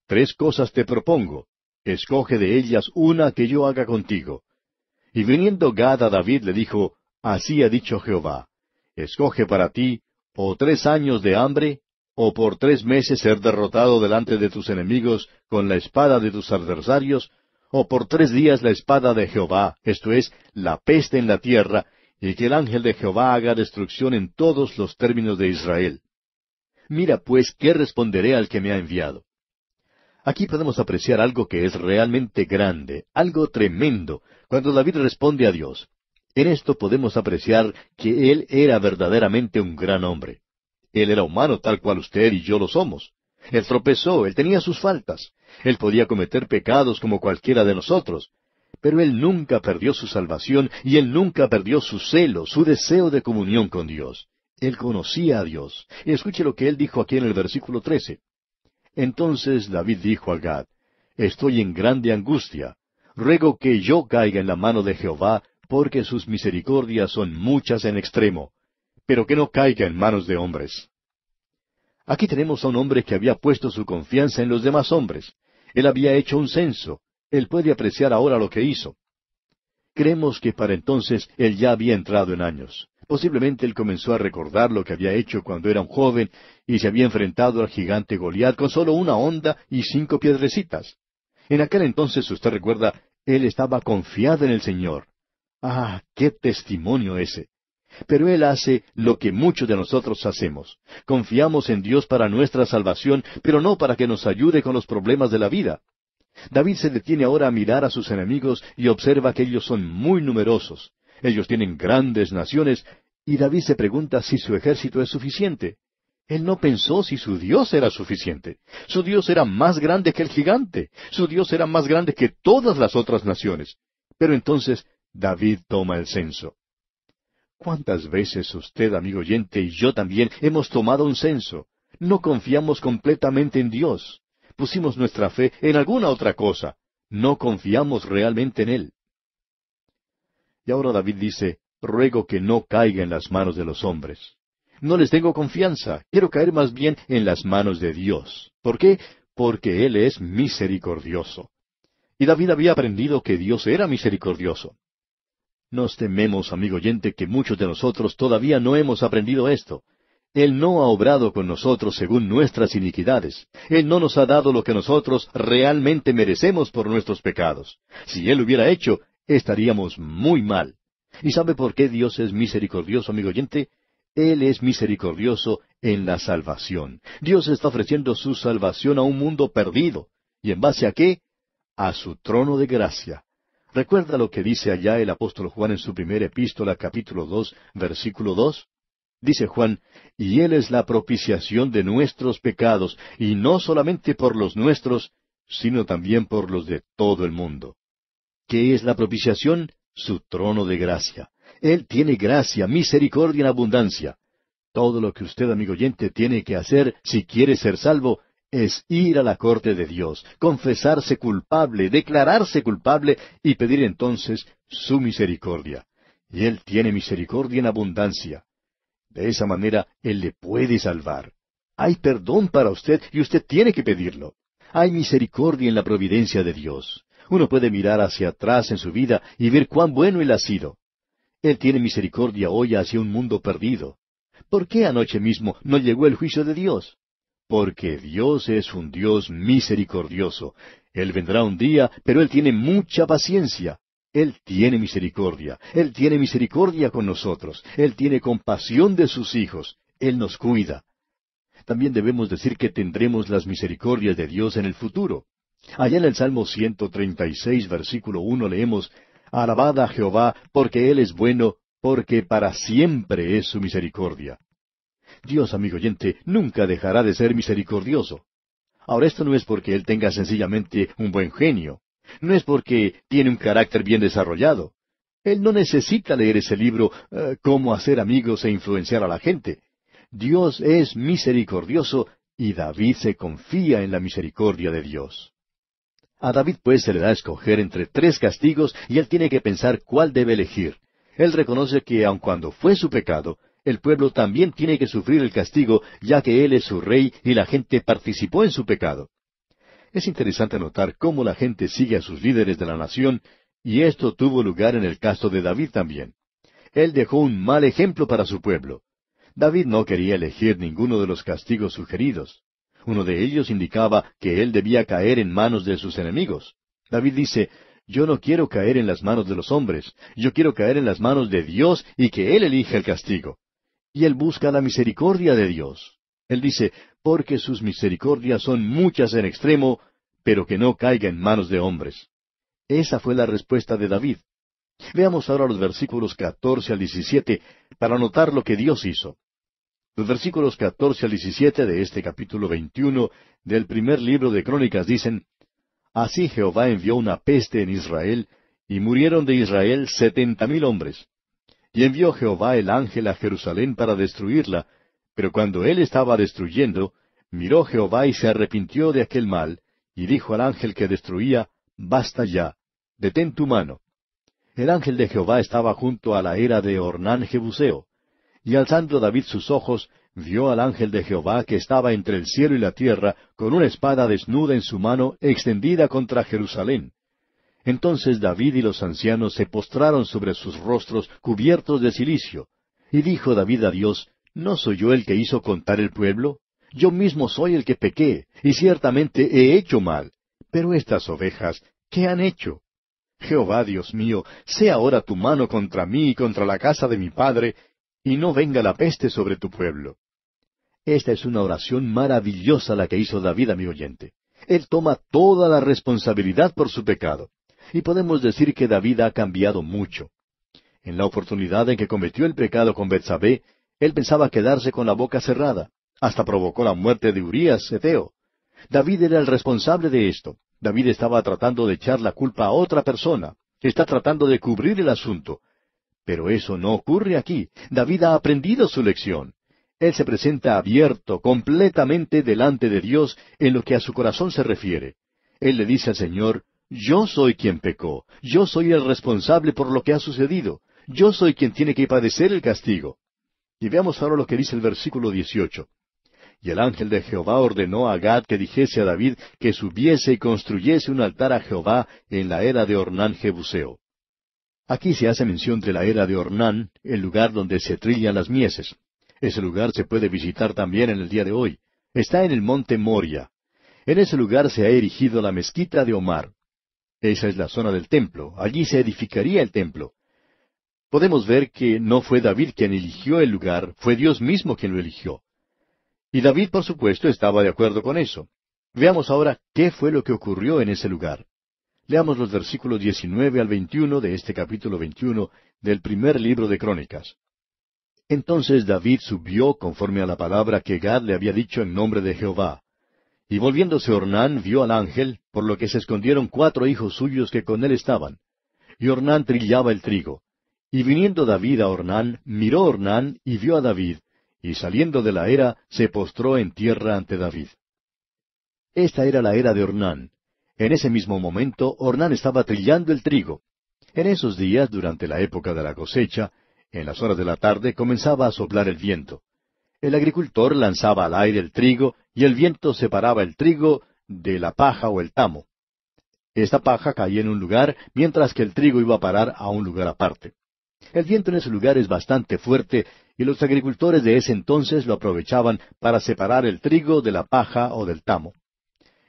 Speaker 1: 3 cosas te propongo, escoge de ellas una que yo haga contigo. Y viniendo Gad a David le dijo, Así ha dicho Jehová, Escoge para ti, o 3 años de hambre, o por 3 meses ser derrotado delante de tus enemigos con la espada de tus adversarios, o por 3 días la espada de Jehová, esto es, la peste en la tierra, y que el ángel de Jehová haga destrucción en todos los términos de Israel. Mira pues qué responderé al que me ha enviado. Aquí podemos apreciar algo que es realmente grande, algo tremendo, cuando David responde a Dios. En esto podemos apreciar que él era verdaderamente un gran hombre. Él era humano tal cual usted y yo lo somos. Él tropezó, él tenía sus faltas. Él podía cometer pecados como cualquiera de nosotros. Pero él nunca perdió su salvación y él nunca perdió su celo, su deseo de comunión con Dios. Él conocía a Dios. Y escuche lo que él dijo aquí en el versículo 13. Entonces David dijo a Gad, estoy en grande angustia. Ruego que yo caiga en la mano de Jehová, porque sus misericordias son muchas en extremo, pero que no caiga en manos de hombres. Aquí tenemos a un hombre que había puesto su confianza en los demás hombres. Él había hecho un censo. Él puede apreciar ahora lo que hizo. Creemos que para entonces él ya había entrado en años. Posiblemente él comenzó a recordar lo que había hecho cuando era un joven y se había enfrentado al gigante Goliat con solo una honda y 5 piedrecitas. En aquel entonces, usted recuerda, él estaba confiado en el Señor. ¡Ah, qué testimonio ese! Pero él hace lo que muchos de nosotros hacemos. Confiamos en Dios para nuestra salvación, pero no para que nos ayude con los problemas de la vida. David se detiene ahora a mirar a sus enemigos y observa que ellos son muy numerosos. Ellos tienen grandes naciones, y David se pregunta si su ejército es suficiente. Él no pensó si su Dios era suficiente. Su Dios era más grande que el gigante. Su Dios era más grande que todas las otras naciones. Pero entonces David toma el censo. ¿Cuántas veces usted, amigo oyente, y yo también hemos tomado un censo? No confiamos completamente en Dios. Pusimos nuestra fe en alguna otra cosa. No confiamos realmente en Él. Y ahora David dice, ruego que no caiga en las manos de los hombres. No les tengo confianza, quiero caer más bien en las manos de Dios. ¿Por qué? Porque Él es misericordioso. Y David había aprendido que Dios era misericordioso. Nos tememos, amigo oyente, que muchos de nosotros todavía no hemos aprendido esto. Él no ha obrado con nosotros según nuestras iniquidades. Él no nos ha dado lo que nosotros realmente merecemos por nuestros pecados. Si Él hubiera hecho, estaríamos muy mal. ¿Y sabe por qué Dios es misericordioso, amigo oyente? Él es misericordioso en la salvación. Dios está ofreciendo su salvación a un mundo perdido. ¿Y en base a qué? A su trono de gracia. ¿Recuerda lo que dice allá el apóstol Juan en su primera epístola, capítulo 2, versículo 2? Dice Juan, y Él es la propiciación de nuestros pecados, y no solamente por los nuestros, sino también por los de todo el mundo. ¿Qué es la propiciación? Su trono de gracia. Él tiene gracia, misericordia en abundancia. Todo lo que usted, amigo oyente, tiene que hacer si quiere ser salvo es ir a la corte de Dios, confesarse culpable, declararse culpable y pedir entonces su misericordia. Y Él tiene misericordia en abundancia. De esa manera Él le puede salvar. Hay perdón para usted y usted tiene que pedirlo. Hay misericordia en la providencia de Dios. Uno puede mirar hacia atrás en su vida y ver cuán bueno Él ha sido. Él tiene misericordia hoy hacia un mundo perdido. ¿Por qué anoche mismo no llegó el juicio de Dios? Porque Dios es un Dios misericordioso. Él vendrá un día, pero Él tiene mucha paciencia. Él tiene misericordia. Él tiene misericordia con nosotros. Él tiene compasión de sus hijos. Él nos cuida. También debemos decir que tendremos las misericordias de Dios en el futuro. Allá en el Salmo 136, versículo 1 leemos, Alabad a Jehová, porque Él es bueno, porque para siempre es su misericordia. Dios, amigo oyente, nunca dejará de ser misericordioso. Ahora, esto no es porque Él tenga sencillamente un buen genio. No es porque tiene un carácter bien desarrollado. Él no necesita leer ese libro, Cómo hacer amigos e influenciar a la gente. Dios es misericordioso y David se confía en la misericordia de Dios. A David pues se le da a escoger entre 3 castigos y él tiene que pensar cuál debe elegir. Él reconoce que aun cuando fue su pecado, el pueblo también tiene que sufrir el castigo, ya que él es su rey y la gente participó en su pecado. Es interesante notar cómo la gente sigue a sus líderes de la nación, y esto tuvo lugar en el caso de David también. Él dejó un mal ejemplo para su pueblo. David no quería elegir ninguno de los castigos sugeridos. Uno de ellos indicaba que él debía caer en manos de sus enemigos. David dice, yo no quiero caer en las manos de los hombres, yo quiero caer en las manos de Dios y que Él elija el castigo. Y él busca la misericordia de Dios. Él dice, porque sus misericordias son muchas en extremo, pero que no caiga en manos de hombres. Esa fue la respuesta de David. Veamos ahora los versículos 14 al 17 para notar lo que Dios hizo. Los versículos 14 al 17 de este capítulo 21 del primer libro de Crónicas dicen, Así Jehová envió una peste en Israel, y murieron de Israel 70,000 hombres. Y envió Jehová el ángel a Jerusalén para destruirla, pero cuando él estaba destruyendo, miró Jehová y se arrepintió de aquel mal, y dijo al ángel que destruía, Basta ya, detén tu mano. El ángel de Jehová estaba junto a la era de Ornán Jebuseo. Y alzando David sus ojos, vio al ángel de Jehová que estaba entre el cielo y la tierra, con una espada desnuda en su mano, extendida contra Jerusalén. Entonces David y los ancianos se postraron sobre sus rostros cubiertos de cilicio. Y dijo David a Dios, ¿No soy yo el que hizo contar el pueblo? Yo mismo soy el que pequé, y ciertamente he hecho mal. Pero estas ovejas, ¿qué han hecho? Jehová Dios mío, sea ahora tu mano contra mí y contra la casa de mi padre, y no venga la peste sobre tu pueblo. Esta es una oración maravillosa la que hizo David, amigo oyente. Él toma toda la responsabilidad por su pecado. Y podemos decir que David ha cambiado mucho. En la oportunidad en que cometió el pecado con Betsabé, él pensaba quedarse con la boca cerrada. Hasta provocó la muerte de Urías, heteo. David era el responsable de esto. David estaba tratando de echar la culpa a otra persona. Está tratando de cubrir el asunto. Pero eso no ocurre aquí. David ha aprendido su lección. Él se presenta abierto, completamente delante de Dios en lo que a su corazón se refiere. Él le dice al Señor, yo soy quien pecó, yo soy el responsable por lo que ha sucedido, yo soy quien tiene que padecer el castigo. Y veamos ahora lo que dice el versículo 18. Y el ángel de Jehová ordenó a Gad que dijese a David que subiese y construyese un altar a Jehová en la era de Ornán Jebuseo. Aquí se hace mención de la era de Ornán, el lugar donde se trillan las mieses. Ese lugar se puede visitar también en el día de hoy. Está en el monte Moria. En ese lugar se ha erigido la mezquita de Omar. Esa es la zona del templo. Allí se edificaría el templo. Podemos ver que no fue David quien eligió el lugar, fue Dios mismo quien lo eligió. Y David, por supuesto, estaba de acuerdo con eso. Veamos ahora qué fue lo que ocurrió en ese lugar. Leamos los versículos 19 al 21 de este capítulo 21 del primer libro de Crónicas. Entonces David subió conforme a la palabra que Gad le había dicho en nombre de Jehová. Y volviéndose Ornán vio al ángel, por lo que se escondieron 4 hijos suyos que con él estaban. Y Ornán trillaba el trigo. Y viniendo David a Ornán, miró Ornán y vio a David, y saliendo de la era, se postró en tierra ante David. Esta era la era de Ornán. En ese mismo momento, Ornán estaba trillando el trigo. En esos días, durante la época de la cosecha, en las horas de la tarde comenzaba a soplar el viento. El agricultor lanzaba al aire el trigo y el viento separaba el trigo de la paja o el tamo. Esta paja caía en un lugar, mientras que el trigo iba a parar a un lugar aparte. El viento en ese lugar es bastante fuerte y los agricultores de ese entonces lo aprovechaban para separar el trigo de la paja o del tamo.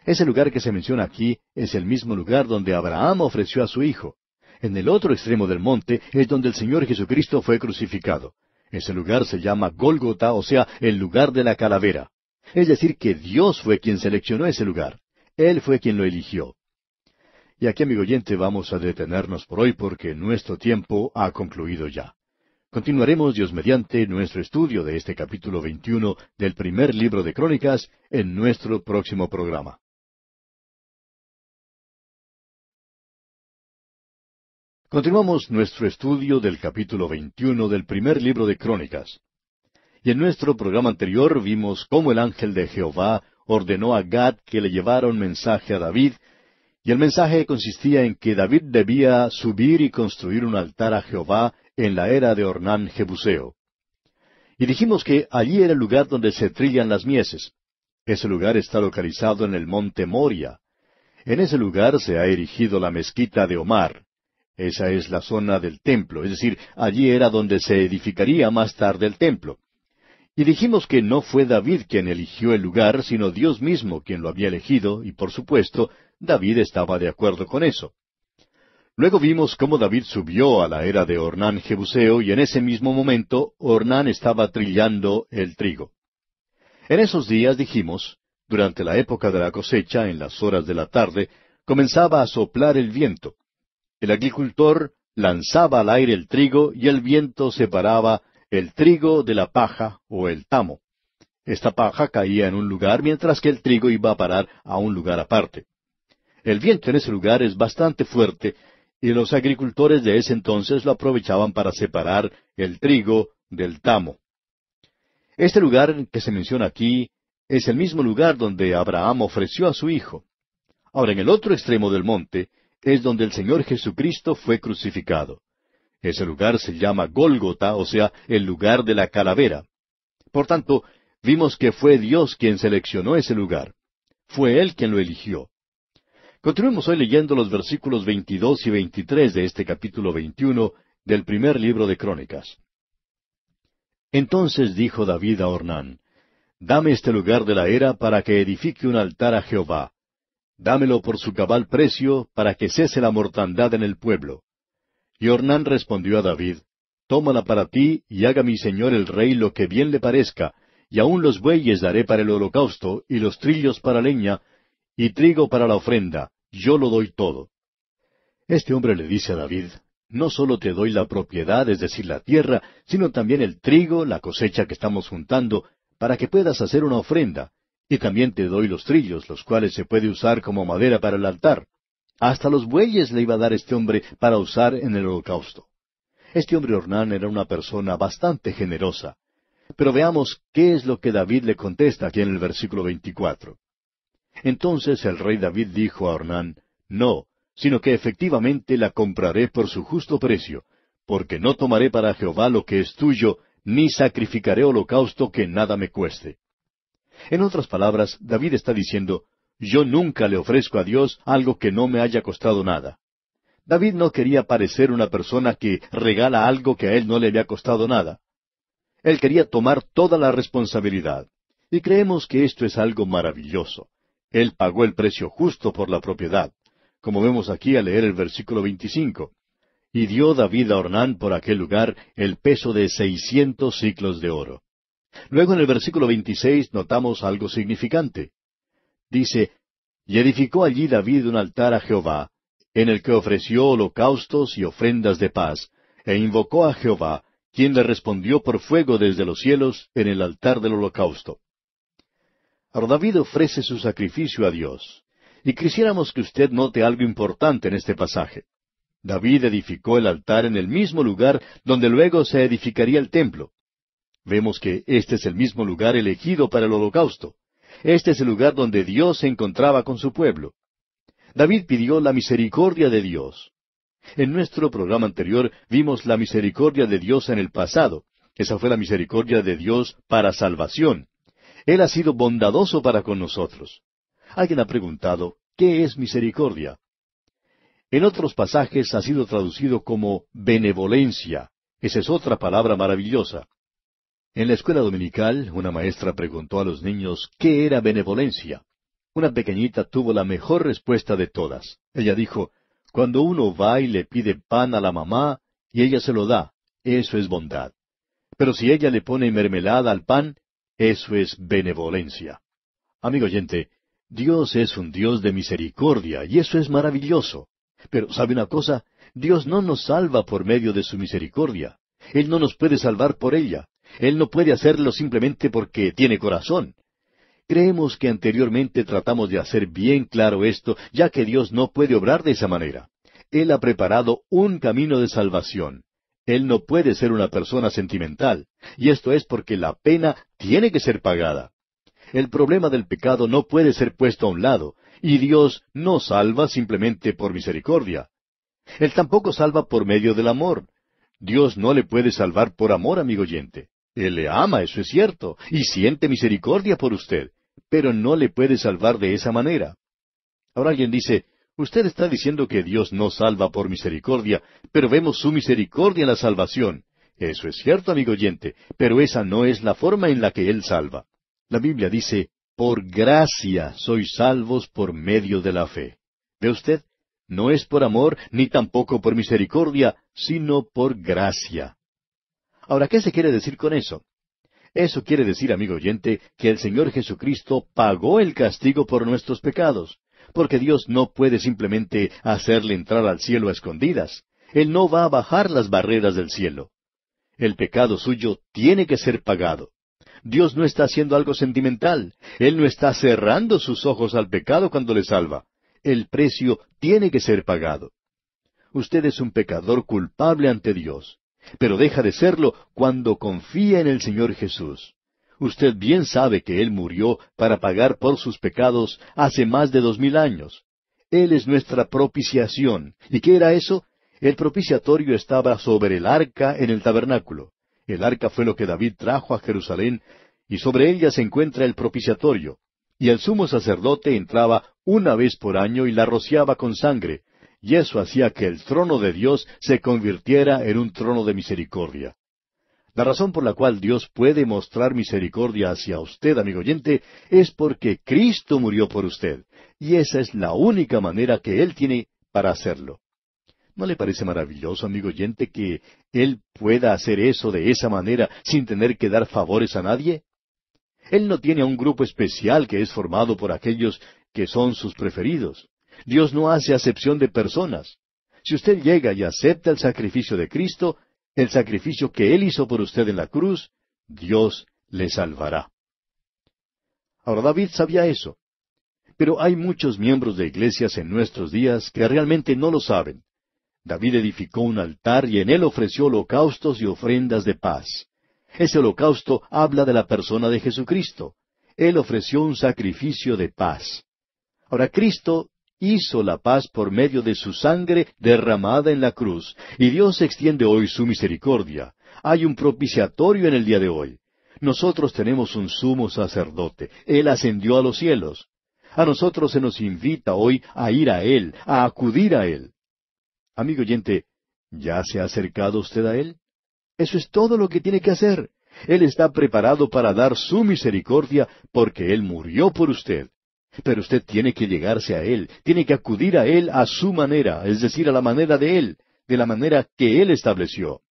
Speaker 1: Ese lugar que se menciona aquí es el mismo lugar donde Abraham ofreció a su hijo. En el otro extremo del monte es donde el Señor Jesucristo fue crucificado. Ese lugar se llama Gólgota, o sea, el lugar de la calavera. Es decir, que Dios fue quien seleccionó ese lugar. Él fue quien lo eligió. Y aquí, amigo oyente, vamos a detenernos por hoy porque nuestro tiempo ha concluido ya. Continuaremos, Dios mediante, nuestro estudio de este capítulo 21 del primer libro de Crónicas en nuestro próximo programa. Continuamos nuestro estudio del capítulo 21 del primer libro de Crónicas. Y en nuestro programa anterior vimos cómo el ángel de Jehová ordenó a Gad que le llevara un mensaje a David, y el mensaje consistía en que David debía subir y construir un altar a Jehová en la era de Ornán Jebuseo. Y dijimos que allí era el lugar donde se trillan las mieses. Ese lugar está localizado en el monte Moria. En ese lugar se ha erigido la mezquita de Omar. Esa es la zona del templo, es decir, allí era donde se edificaría más tarde el templo. Y dijimos que no fue David quien eligió el lugar, sino Dios mismo quien lo había elegido, y por supuesto, David estaba de acuerdo con eso. Luego vimos cómo David subió a la era de Ornán Jebuseo, y en ese mismo momento Ornán estaba trillando el trigo. En esos días dijimos, durante la época de la cosecha, en las horas de la tarde, comenzaba a soplar el viento. El agricultor lanzaba al aire el trigo y el viento separaba el trigo de la paja o el tamo. Esta paja caía en un lugar mientras que el trigo iba a parar a un lugar aparte. El viento en ese lugar es bastante fuerte y los agricultores de ese entonces lo aprovechaban para separar el trigo del tamo. Este lugar que se menciona aquí es el mismo lugar donde Abraham ofreció a su hijo. Ahora, en el otro extremo del monte es donde el Señor Jesucristo fue crucificado. Ese lugar se llama Gólgota, o sea, el lugar de la calavera. Por tanto, vimos que fue Dios quien seleccionó ese lugar. Fue Él quien lo eligió. Continuemos hoy leyendo los versículos 22 y 23 de este capítulo 21 del primer libro de Crónicas. Entonces dijo David a Ornán: Dame este lugar de la era para que edifique un altar a Jehová. Dámelo por su cabal precio, para que cese la mortandad en el pueblo. Y Ornán respondió a David: Tómala para ti, y haga mi señor el rey lo que bien le parezca, y aun los bueyes daré para el holocausto, y los trillos para leña, y trigo para la ofrenda, yo lo doy todo. Este hombre le dice a David: No solo te doy la propiedad, es decir, la tierra, sino también el trigo, la cosecha que estamos juntando, para que puedas hacer una ofrenda, y también te doy los trillos, los cuales se puede usar como madera para el altar. Hasta los bueyes le iba a dar este hombre para usar en el holocausto. Este hombre Ornán era una persona bastante generosa. Pero veamos qué es lo que David le contesta aquí en el versículo 24. Entonces el rey David dijo a Ornán: No, sino que efectivamente la compraré por su justo precio, porque no tomaré para Jehová lo que es tuyo, ni sacrificaré holocausto que nada me cueste. En otras palabras, David está diciendo: Yo nunca le ofrezco a Dios algo que no me haya costado nada. David no quería parecer una persona que regala algo que a él no le había costado nada. Él quería tomar toda la responsabilidad. Y creemos que esto es algo maravilloso. Él pagó el precio justo por la propiedad, como vemos aquí al leer el versículo 25. Y dio David a Ornán por aquel lugar el peso de 600 siclos de oro. Luego en el versículo 26 notamos algo significante. Dice: Y edificó allí David un altar a Jehová, en el que ofreció holocaustos y ofrendas de paz, e invocó a Jehová, quien le respondió por fuego desde los cielos en el altar del holocausto. Ahora David ofrece su sacrificio a Dios. Y quisiéramos que usted note algo importante en este pasaje. David edificó el altar en el mismo lugar donde luego se edificaría el templo. Vemos que este es el mismo lugar elegido para el holocausto. Este es el lugar donde Dios se encontraba con su pueblo. David pidió la misericordia de Dios. En nuestro programa anterior vimos la misericordia de Dios en el pasado. Esa fue la misericordia de Dios para salvación. Él ha sido bondadoso para con nosotros. Alguien ha preguntado: ¿qué es misericordia? En otros pasajes ha sido traducido como benevolencia. Esa es otra palabra maravillosa. En la escuela dominical, una maestra preguntó a los niños qué era benevolencia. Una pequeñita tuvo la mejor respuesta de todas. Ella dijo: cuando uno va y le pide pan a la mamá, y ella se lo da, eso es bondad. Pero si ella le pone mermelada al pan, eso es benevolencia. Amigo oyente, Dios es un Dios de misericordia, y eso es maravilloso. Pero, ¿sabe una cosa? Dios no nos salva por medio de su misericordia. Él no nos puede salvar por ella. Él no puede hacerlo simplemente porque tiene corazón. Creemos que anteriormente tratamos de hacer bien claro esto, ya que Dios no puede obrar de esa manera. Él ha preparado un camino de salvación. Él no puede ser una persona sentimental, y esto es porque la pena tiene que ser pagada. El problema del pecado no puede ser puesto a un lado, y Dios no salva simplemente por misericordia. Él tampoco salva por medio del amor. Dios no le puede salvar por amor, amigo oyente. Él le ama, eso es cierto, y siente misericordia por usted, pero no le puede salvar de esa manera. Ahora alguien dice: usted está diciendo que Dios no salva por misericordia, pero vemos su misericordia en la salvación. Eso es cierto, amigo oyente, pero esa no es la forma en la que Él salva. La Biblia dice, por gracia sois salvos por medio de la fe. ¿Ve usted? No es por amor, ni tampoco por misericordia, sino por gracia. Ahora, ¿qué se quiere decir con eso? Eso quiere decir, amigo oyente, que el Señor Jesucristo pagó el castigo por nuestros pecados, porque Dios no puede simplemente hacerle entrar al cielo a escondidas. Él no va a bajar las barreras del cielo. El pecado suyo tiene que ser pagado. Dios no está haciendo algo sentimental. Él no está cerrando sus ojos al pecado cuando le salva. El precio tiene que ser pagado. Usted es un pecador culpable ante Dios, pero deja de serlo cuando confía en el Señor Jesús. Usted bien sabe que Él murió para pagar por sus pecados hace más de 2000 años. Él es nuestra propiciación. ¿Y qué era eso? El propiciatorio estaba sobre el arca en el tabernáculo. El arca fue lo que David trajo a Jerusalén, y sobre ella se encuentra el propiciatorio. Y el sumo sacerdote entraba una vez por año y la rociaba con sangre, y eso hacía que el trono de Dios se convirtiera en un trono de misericordia. La razón por la cual Dios puede mostrar misericordia hacia usted, amigo oyente, es porque Cristo murió por usted, y esa es la única manera que Él tiene para hacerlo. ¿No le parece maravilloso, amigo oyente, que Él pueda hacer eso de esa manera sin tener que dar favores a nadie? Él no tiene a un grupo especial que es formado por aquellos que son sus preferidos. Dios no hace acepción de personas. Si usted llega y acepta el sacrificio de Cristo, el sacrificio que Él hizo por usted en la cruz, Dios le salvará. Ahora, David sabía eso. Pero hay muchos miembros de iglesias en nuestros días que realmente no lo saben. David edificó un altar y en él ofreció holocaustos y ofrendas de paz. Ese holocausto habla de la persona de Jesucristo. Él ofreció un sacrificio de paz. Ahora, Cristo hizo la paz por medio de su sangre derramada en la cruz, y Dios extiende hoy su misericordia. Hay un propiciatorio en el día de hoy. Nosotros tenemos un sumo sacerdote. Él ascendió a los cielos. A nosotros se nos invita hoy a ir a Él, a acudir a Él. Amigo oyente, ¿ya se ha acercado usted a Él? Eso es todo lo que tiene que hacer. Él está preparado para dar su misericordia porque Él murió por usted. Pero usted tiene que llegarse a Él, tiene que acudir a Él a su manera, es decir, a la manera de Él, de la manera que Él estableció.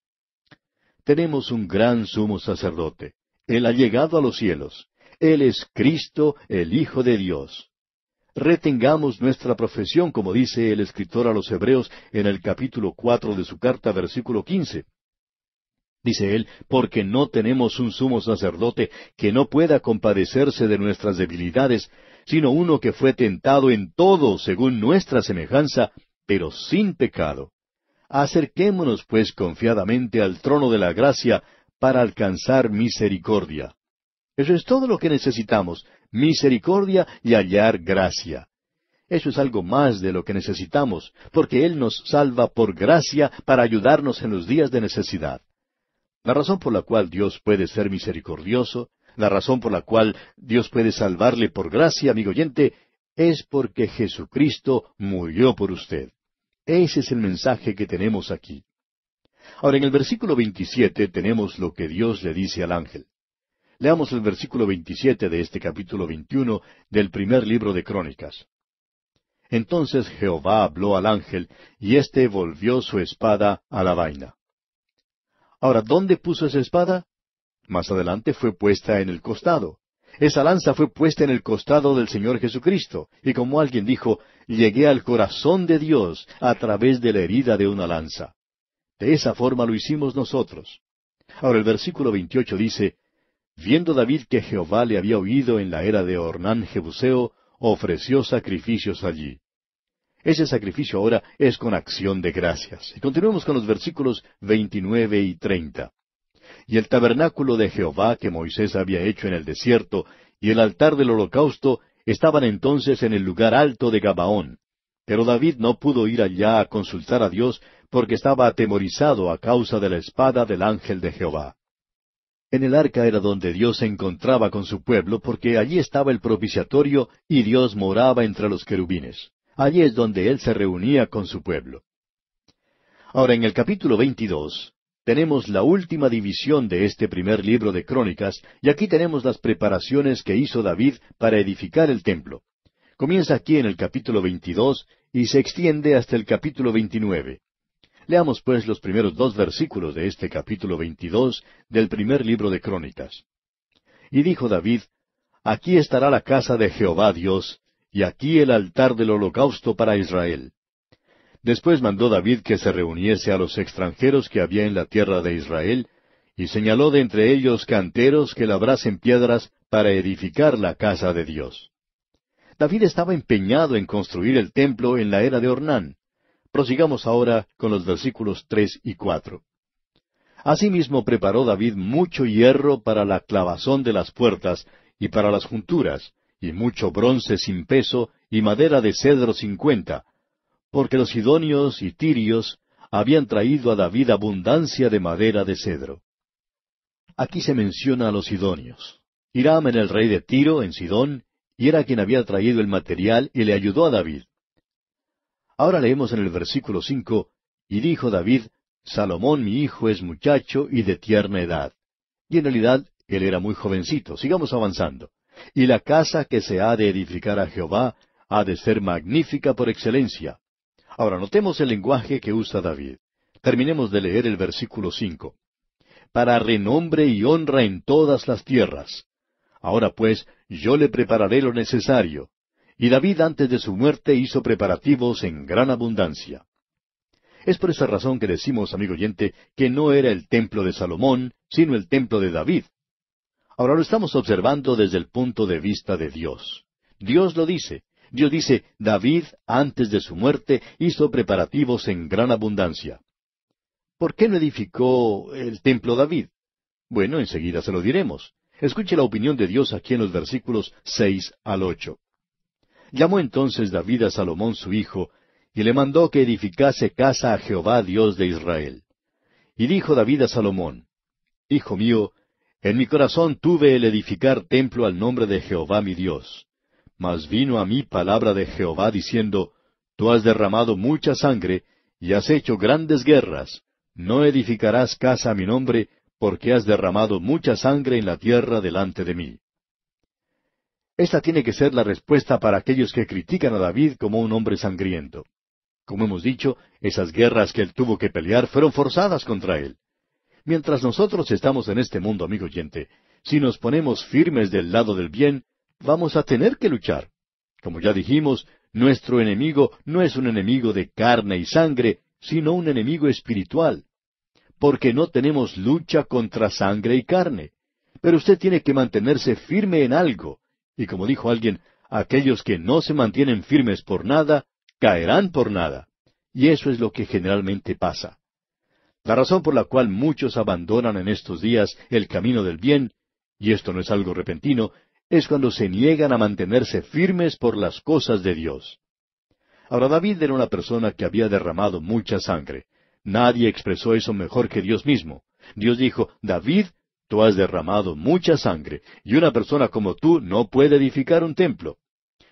Speaker 1: Tenemos un gran sumo sacerdote. Él ha llegado a los cielos. Él es Cristo, el Hijo de Dios. Retengamos nuestra profesión, como dice el escritor a los Hebreos en el capítulo 4 de su carta, versículo 15. Dice él, porque no tenemos un sumo sacerdote que no pueda compadecerse de nuestras debilidades, sino uno que fue tentado en todo según nuestra semejanza, pero sin pecado. Acerquémonos pues confiadamente al trono de la gracia para alcanzar misericordia. Eso es todo lo que necesitamos, misericordia y hallar gracia. Eso es algo más de lo que necesitamos, porque Él nos salva por gracia para ayudarnos en los días de necesidad. La razón por la cual Dios puede ser misericordioso, la razón por la cual Dios puede salvarle por gracia, amigo oyente, es porque Jesucristo murió por usted. Ese es el mensaje que tenemos aquí. Ahora, en el versículo 27 tenemos lo que Dios le dice al ángel. Leamos el versículo 27 de este capítulo 21 del primer libro de Crónicas. Entonces Jehová habló al ángel, y éste volvió su espada a la vaina. Ahora, ¿dónde puso esa espada? Más adelante fue puesta en el costado. Esa lanza fue puesta en el costado del Señor Jesucristo, y como alguien dijo, llegué al corazón de Dios a través de la herida de una lanza. De esa forma lo hicimos nosotros. Ahora el versículo 28 dice, viendo David que Jehová le había oído en la era de Ornán Jebuseo, ofreció sacrificios allí. Ese sacrificio ahora es con acción de gracias. Y continuemos con los versículos 29 y 30. Y el tabernáculo de Jehová que Moisés había hecho en el desierto, y el altar del holocausto, estaban entonces en el lugar alto de Gabaón. Pero David no pudo ir allá a consultar a Dios, porque estaba atemorizado a causa de la espada del ángel de Jehová. En el arca era donde Dios se encontraba con su pueblo, porque allí estaba el propiciatorio y Dios moraba entre los querubines. Allí es donde Él se reunía con su pueblo. Ahora, en el capítulo 22, tenemos la última división de este primer libro de Crónicas, y aquí tenemos las preparaciones que hizo David para edificar el templo. Comienza aquí en el capítulo 22 y se extiende hasta el capítulo 29. Leamos pues los primeros 2 versículos de este capítulo 22 del primer libro de Crónicas. Y dijo David, Aquí estará la casa de Jehová Dios, y aquí el altar del holocausto para Israel. Después mandó David que se reuniese a los extranjeros que había en la tierra de Israel, y señaló de entre ellos canteros que labrasen piedras para edificar la casa de Dios. David estaba empeñado en construir el templo en la era de Ornán. Prosigamos ahora con los versículos 3 y 4. Asimismo preparó David mucho hierro para la clavazón de las puertas y para las junturas, y mucho bronce sin peso, y madera de cedro 50, porque los sidonios y tirios habían traído a David abundancia de madera de cedro. Aquí se menciona a los sidonios. Hiram era el rey de Tiro, en Sidón, y era quien había traído el material y le ayudó a David. Ahora leemos en el versículo 5, y dijo David, Salomón mi hijo es muchacho y de tierna edad. Y en realidad él era muy jovencito. Sigamos avanzando. Y la casa que se ha de edificar a Jehová ha de ser magnífica por excelencia. Ahora notemos el lenguaje que usa David. Terminemos de leer el versículo 5. Para renombre y honra en todas las tierras. Ahora pues, yo le prepararé lo necesario. Y David antes de su muerte hizo preparativos en gran abundancia. Es por esa razón que decimos, amigo oyente, que no era el templo de Salomón, sino el templo de David. Ahora lo estamos observando desde el punto de vista de Dios. Dios lo dice. Dios dice, David, antes de su muerte, hizo preparativos en gran abundancia. ¿Por qué no edificó el templo David? Bueno, enseguida se lo diremos. Escuche la opinión de Dios aquí en los versículos 6 al 8. Llamó entonces David a Salomón su hijo, y le mandó que edificase casa a Jehová Dios de Israel. Y dijo David a Salomón, Hijo mío, en mi corazón tuve el edificar templo al nombre de Jehová mi Dios. Mas vino a mí palabra de Jehová diciendo, Tú has derramado mucha sangre, y has hecho grandes guerras. No edificarás casa a mi nombre, porque has derramado mucha sangre en la tierra delante de mí. Esta tiene que ser la respuesta para aquellos que critican a David como un hombre sangriento. Como hemos dicho, esas guerras que él tuvo que pelear fueron forzadas contra él. Mientras nosotros estamos en este mundo, amigo oyente, si nos ponemos firmes del lado del bien, vamos a tener que luchar. Como ya dijimos, nuestro enemigo no es un enemigo de carne y sangre, sino un enemigo espiritual. Porque no tenemos lucha contra sangre y carne. Pero usted tiene que mantenerse firme en algo. Y como dijo alguien, aquellos que no se mantienen firmes por nada, caerán por nada. Y eso es lo que generalmente pasa. La razón por la cual muchos abandonan en estos días el camino del bien, y esto no es algo repentino, es cuando se niegan a mantenerse firmes por las cosas de Dios. Ahora David era una persona que había derramado mucha sangre. Nadie expresó eso mejor que Dios mismo. Dios dijo, David, tú has derramado mucha sangre, y una persona como tú no puede edificar un templo.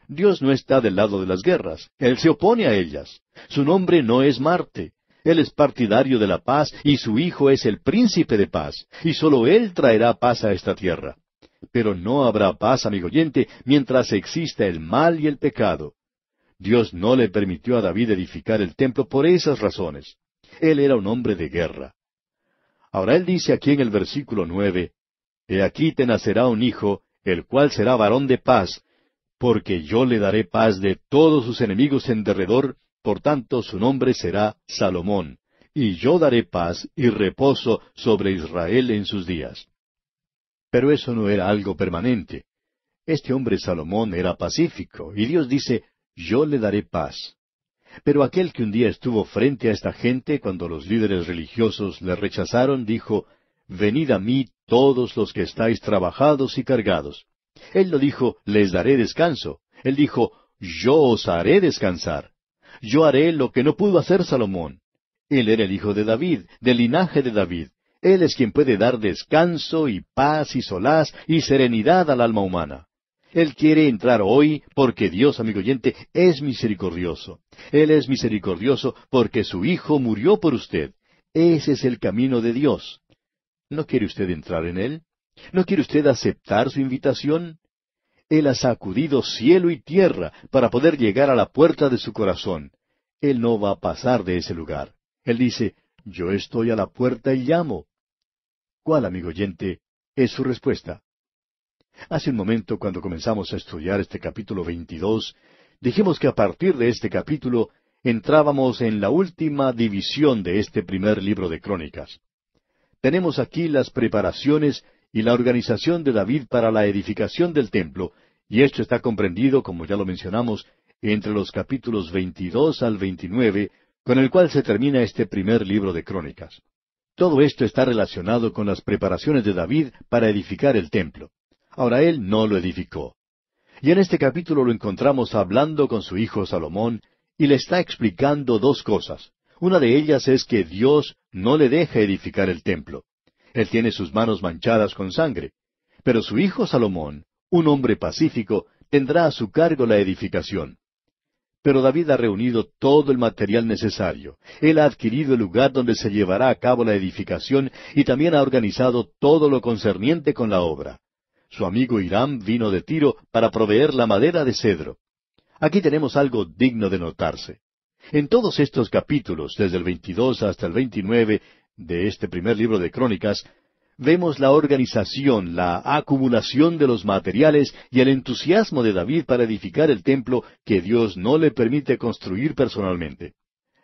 Speaker 1: Dios no está del lado de las guerras. Él se opone a ellas. Su nombre no es Marte. Él es partidario de la paz, y su Hijo es el príncipe de paz, y sólo Él traerá paz a esta tierra. Pero no habrá paz, amigo oyente, mientras exista el mal y el pecado. Dios no le permitió a David edificar el templo por esas razones. Él era un hombre de guerra. Ahora él dice aquí en el versículo 9, He aquí te nacerá un hijo, el cual será varón de paz, porque yo le daré paz de todos sus enemigos en derredor, por tanto su nombre será Salomón, y yo daré paz y reposo sobre Israel en sus días. Pero eso no era algo permanente. Este hombre Salomón era pacífico, y Dios dice, yo le daré paz. Pero aquel que un día estuvo frente a esta gente cuando los líderes religiosos le rechazaron, dijo, Venid a mí todos los que estáis trabajados y cargados. Él no dijo, les daré descanso. Él dijo, yo os haré descansar. Yo haré lo que no pudo hacer Salomón. Él era el hijo de David, del linaje de David. Él es quien puede dar descanso y paz y solaz y serenidad al alma humana. Él quiere entrar hoy porque Dios, amigo oyente, es misericordioso. Él es misericordioso porque su Hijo murió por usted. Ese es el camino de Dios. ¿No quiere usted entrar en él? ¿No quiere usted aceptar su invitación? Él ha sacudido cielo y tierra para poder llegar a la puerta de su corazón. Él no va a pasar de ese lugar. Él dice, yo estoy a la puerta y llamo. ¿Cuál, amigo oyente, es su respuesta? Hace un momento, cuando comenzamos a estudiar este capítulo 22, dijimos que a partir de este capítulo entrábamos en la última división de este primer libro de Crónicas. Tenemos aquí las preparaciones y la organización de David para la edificación del templo, y esto está comprendido, como ya lo mencionamos, entre los capítulos 22 al 29, con el cual se termina este primer libro de Crónicas. Todo esto está relacionado con las preparaciones de David para edificar el templo. Ahora él no lo edificó. Y en este capítulo lo encontramos hablando con su hijo Salomón, y le está explicando dos cosas. Una de ellas es que Dios no le deja edificar el templo. Él tiene sus manos manchadas con sangre. Pero su hijo Salomón, un hombre pacífico, tendrá a su cargo la edificación. Pero David ha reunido todo el material necesario. Él ha adquirido el lugar donde se llevará a cabo la edificación y también ha organizado todo lo concerniente con la obra. Su amigo Hiram vino de Tiro para proveer la madera de cedro. Aquí tenemos algo digno de notarse. En todos estos capítulos, desde el 22 hasta el 29 de este primer libro de Crónicas, vemos la organización, la acumulación de los materiales y el entusiasmo de David para edificar el templo que Dios no le permite construir personalmente.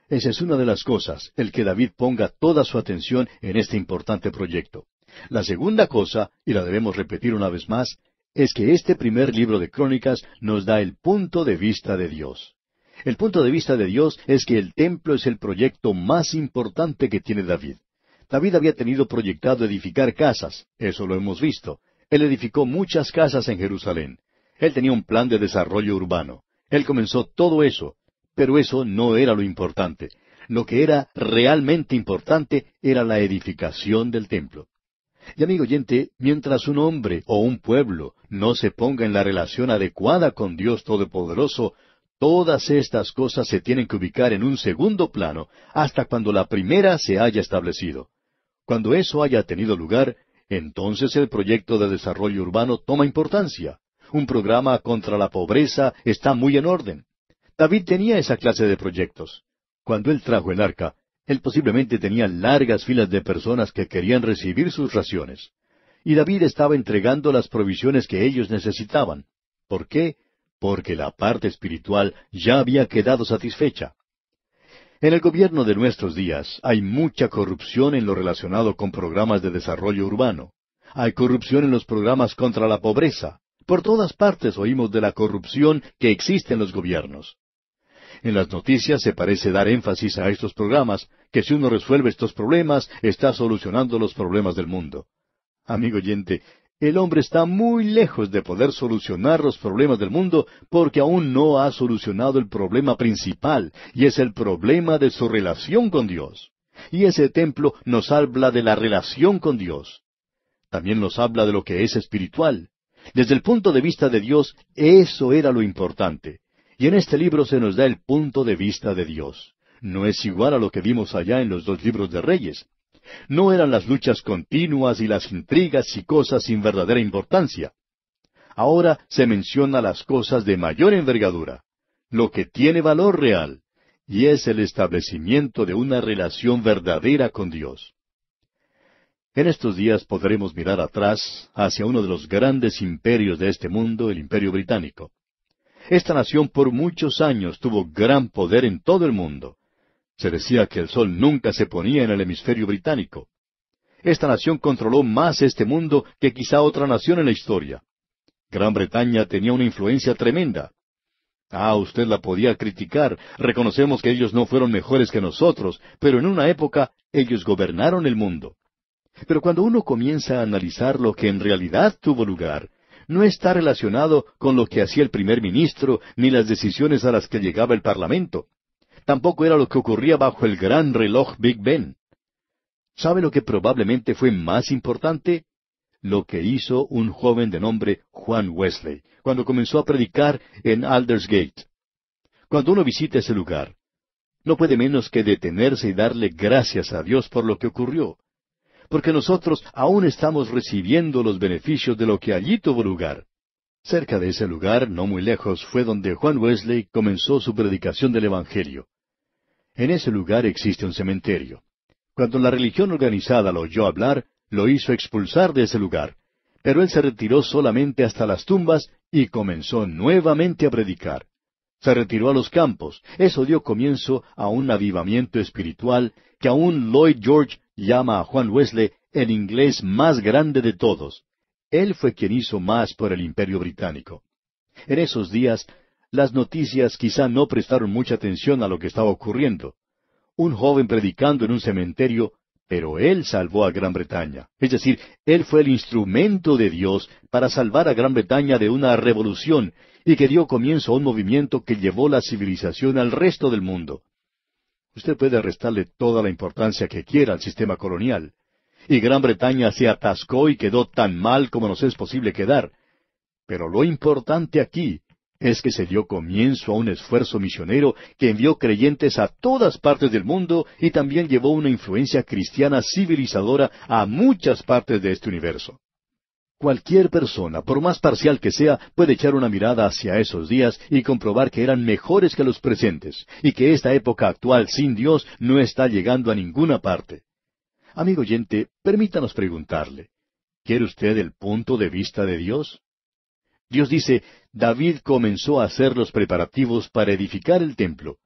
Speaker 1: Esa es una de las cosas, el que David ponga toda su atención en este importante proyecto. La segunda cosa, y la debemos repetir una vez más, es que este primer libro de Crónicas nos da el punto de vista de Dios. El punto de vista de Dios es que el templo es el proyecto más importante que tiene David. David había tenido proyectado edificar casas, eso lo hemos visto. Él edificó muchas casas en Jerusalén. Él tenía un plan de desarrollo urbano. Él comenzó todo eso, pero eso no era lo importante. Lo que era realmente importante era la edificación del templo. Y amigo oyente, mientras un hombre o un pueblo no se ponga en la relación adecuada con Dios Todopoderoso, todas estas cosas se tienen que ubicar en un segundo plano hasta cuando la primera se haya establecido. Cuando eso haya tenido lugar, entonces el proyecto de desarrollo urbano toma importancia. Un programa contra la pobreza está muy en orden. David tenía esa clase de proyectos. Cuando él trajo el arca, él posiblemente tenía largas filas de personas que querían recibir sus raciones. Y David estaba entregando las provisiones que ellos necesitaban. ¿Por qué? Porque la parte espiritual ya había quedado satisfecha. En el gobierno de nuestros días hay mucha corrupción en lo relacionado con programas de desarrollo urbano. Hay corrupción en los programas contra la pobreza. Por todas partes oímos de la corrupción que existe en los gobiernos. En las noticias se parece dar énfasis a estos programas, que si uno resuelve estos problemas, está solucionando los problemas del mundo. Amigo oyente, el hombre está muy lejos de poder solucionar los problemas del mundo porque aún no ha solucionado el problema principal, y es el problema de su relación con Dios. Y ese templo nos habla de la relación con Dios. También nos habla de lo que es espiritual. Desde el punto de vista de Dios, eso era lo importante. Y en este libro se nos da el punto de vista de Dios. No es igual a lo que vimos allá en los 2 libros de Reyes. No eran las luchas continuas y las intrigas y cosas sin verdadera importancia. Ahora se menciona las cosas de mayor envergadura, lo que tiene valor real, y es el establecimiento de una relación verdadera con Dios. En estos días podremos mirar atrás hacia uno de los grandes imperios de este mundo, el Imperio Británico. Esta nación por muchos años tuvo gran poder en todo el mundo. Se decía que el sol nunca se ponía en el hemisferio británico. Esta nación controló más este mundo que quizá otra nación en la historia. Gran Bretaña tenía una influencia tremenda. Usted la podía criticar. Reconocemos que ellos no fueron mejores que nosotros, pero en una época ellos gobernaron el mundo. Pero cuando uno comienza a analizar lo que en realidad tuvo lugar, no está relacionado con lo que hacía el primer ministro ni las decisiones a las que llegaba el Parlamento. Tampoco era lo que ocurría bajo el gran reloj Big Ben. ¿Sabe lo que probablemente fue más importante? Lo que hizo un joven de nombre Juan Wesley, cuando comenzó a predicar en Aldersgate. Cuando uno visita ese lugar, no puede menos que detenerse y darle gracias a Dios por lo que ocurrió. Porque nosotros aún estamos recibiendo los beneficios de lo que allí tuvo lugar. Cerca de ese lugar, no muy lejos, fue donde Juan Wesley comenzó su predicación del Evangelio. En ese lugar existe un cementerio. Cuando la religión organizada lo oyó hablar, lo hizo expulsar de ese lugar, pero él se retiró solamente hasta las tumbas y comenzó nuevamente a predicar. Se retiró a los campos. Eso dio comienzo a un avivamiento espiritual que aún Lloyd George llama a Juan Wesley el inglés más grande de todos. Él fue quien hizo más por el Imperio Británico. En esos días, las noticias quizá no prestaron mucha atención a lo que estaba ocurriendo. Un joven predicando en un cementerio, pero él salvó a Gran Bretaña. Es decir, él fue el instrumento de Dios para salvar a Gran Bretaña de una revolución y que dio comienzo a un movimiento que llevó la civilización al resto del mundo. Usted puede restarle toda la importancia que quiera al sistema colonial. Y Gran Bretaña se atascó y quedó tan mal como nos es posible quedar. Pero lo importante aquí es que se dio comienzo a un esfuerzo misionero que envió creyentes a todas partes del mundo y también llevó una influencia cristiana civilizadora a muchas partes de este universo. Cualquier persona, por más parcial que sea, puede echar una mirada hacia esos días y comprobar que eran mejores que los presentes, y que esta época actual sin Dios no está llegando a ninguna parte. Amigo oyente, permítanos preguntarle, ¿quiere usted el punto de vista de Dios? Dios dice, David comenzó a hacer los preparativos para edificar el templo.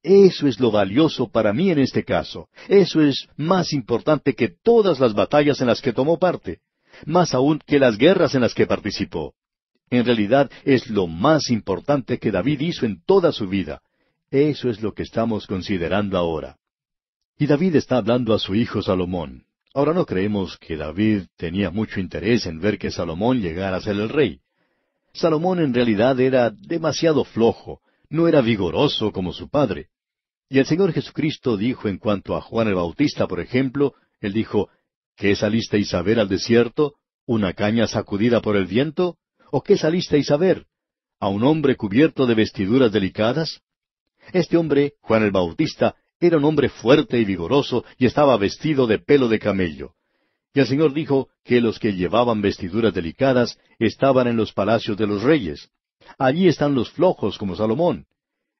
Speaker 1: Eso es lo valioso para mí en este caso. Eso es más importante que todas las batallas en las que tomó parte, más aún que las guerras en las que participó. En realidad es lo más importante que David hizo en toda su vida. Eso es lo que estamos considerando ahora. Y David está hablando a su hijo Salomón. Ahora no creemos que David tenía mucho interés en ver que Salomón llegara a ser el rey. Salomón en realidad era demasiado flojo, no era vigoroso como su padre. Y el Señor Jesucristo dijo en cuanto a Juan el Bautista, por ejemplo, Él dijo, ¿qué salisteis a ver al desierto? ¿Una caña sacudida por el viento? ¿O qué salisteis a ver? ¿A un hombre cubierto de vestiduras delicadas? Este hombre, Juan el Bautista, era un hombre fuerte y vigoroso y estaba vestido de pelo de camello. Y el Señor dijo que los que llevaban vestiduras delicadas estaban en los palacios de los reyes. Allí están los flojos como Salomón.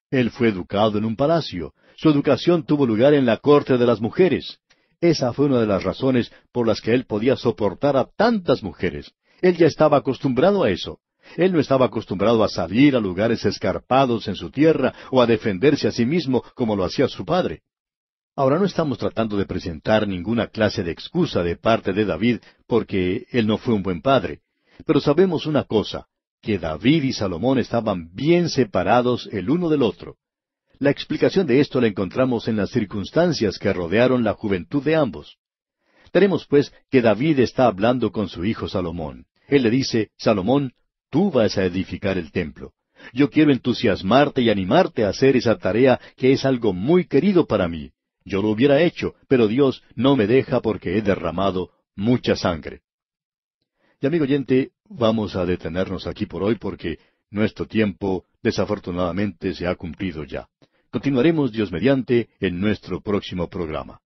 Speaker 1: Él fue educado en un palacio. Su educación tuvo lugar en la corte de las mujeres. Esa fue una de las razones por las que él podía soportar a tantas mujeres. Él ya estaba acostumbrado a eso. Él no estaba acostumbrado a salir a lugares escarpados en su tierra o a defenderse a sí mismo como lo hacía su padre. Ahora no estamos tratando de presentar ninguna clase de excusa de parte de David porque él no fue un buen padre. Pero sabemos una cosa, que David y Salomón estaban bien separados el uno del otro. La explicación de esto la encontramos en las circunstancias que rodearon la juventud de ambos. Tenemos pues que David está hablando con su hijo Salomón. Él le dice, Salomón, tú vas a edificar el templo. Yo quiero entusiasmarte y animarte a hacer esa tarea que es algo muy querido para mí. Yo lo hubiera hecho, pero Dios no me deja porque he derramado mucha sangre. Y amigo oyente, vamos a detenernos aquí por hoy porque nuestro tiempo desafortunadamente se ha cumplido ya. Continuaremos Dios mediante en nuestro próximo programa.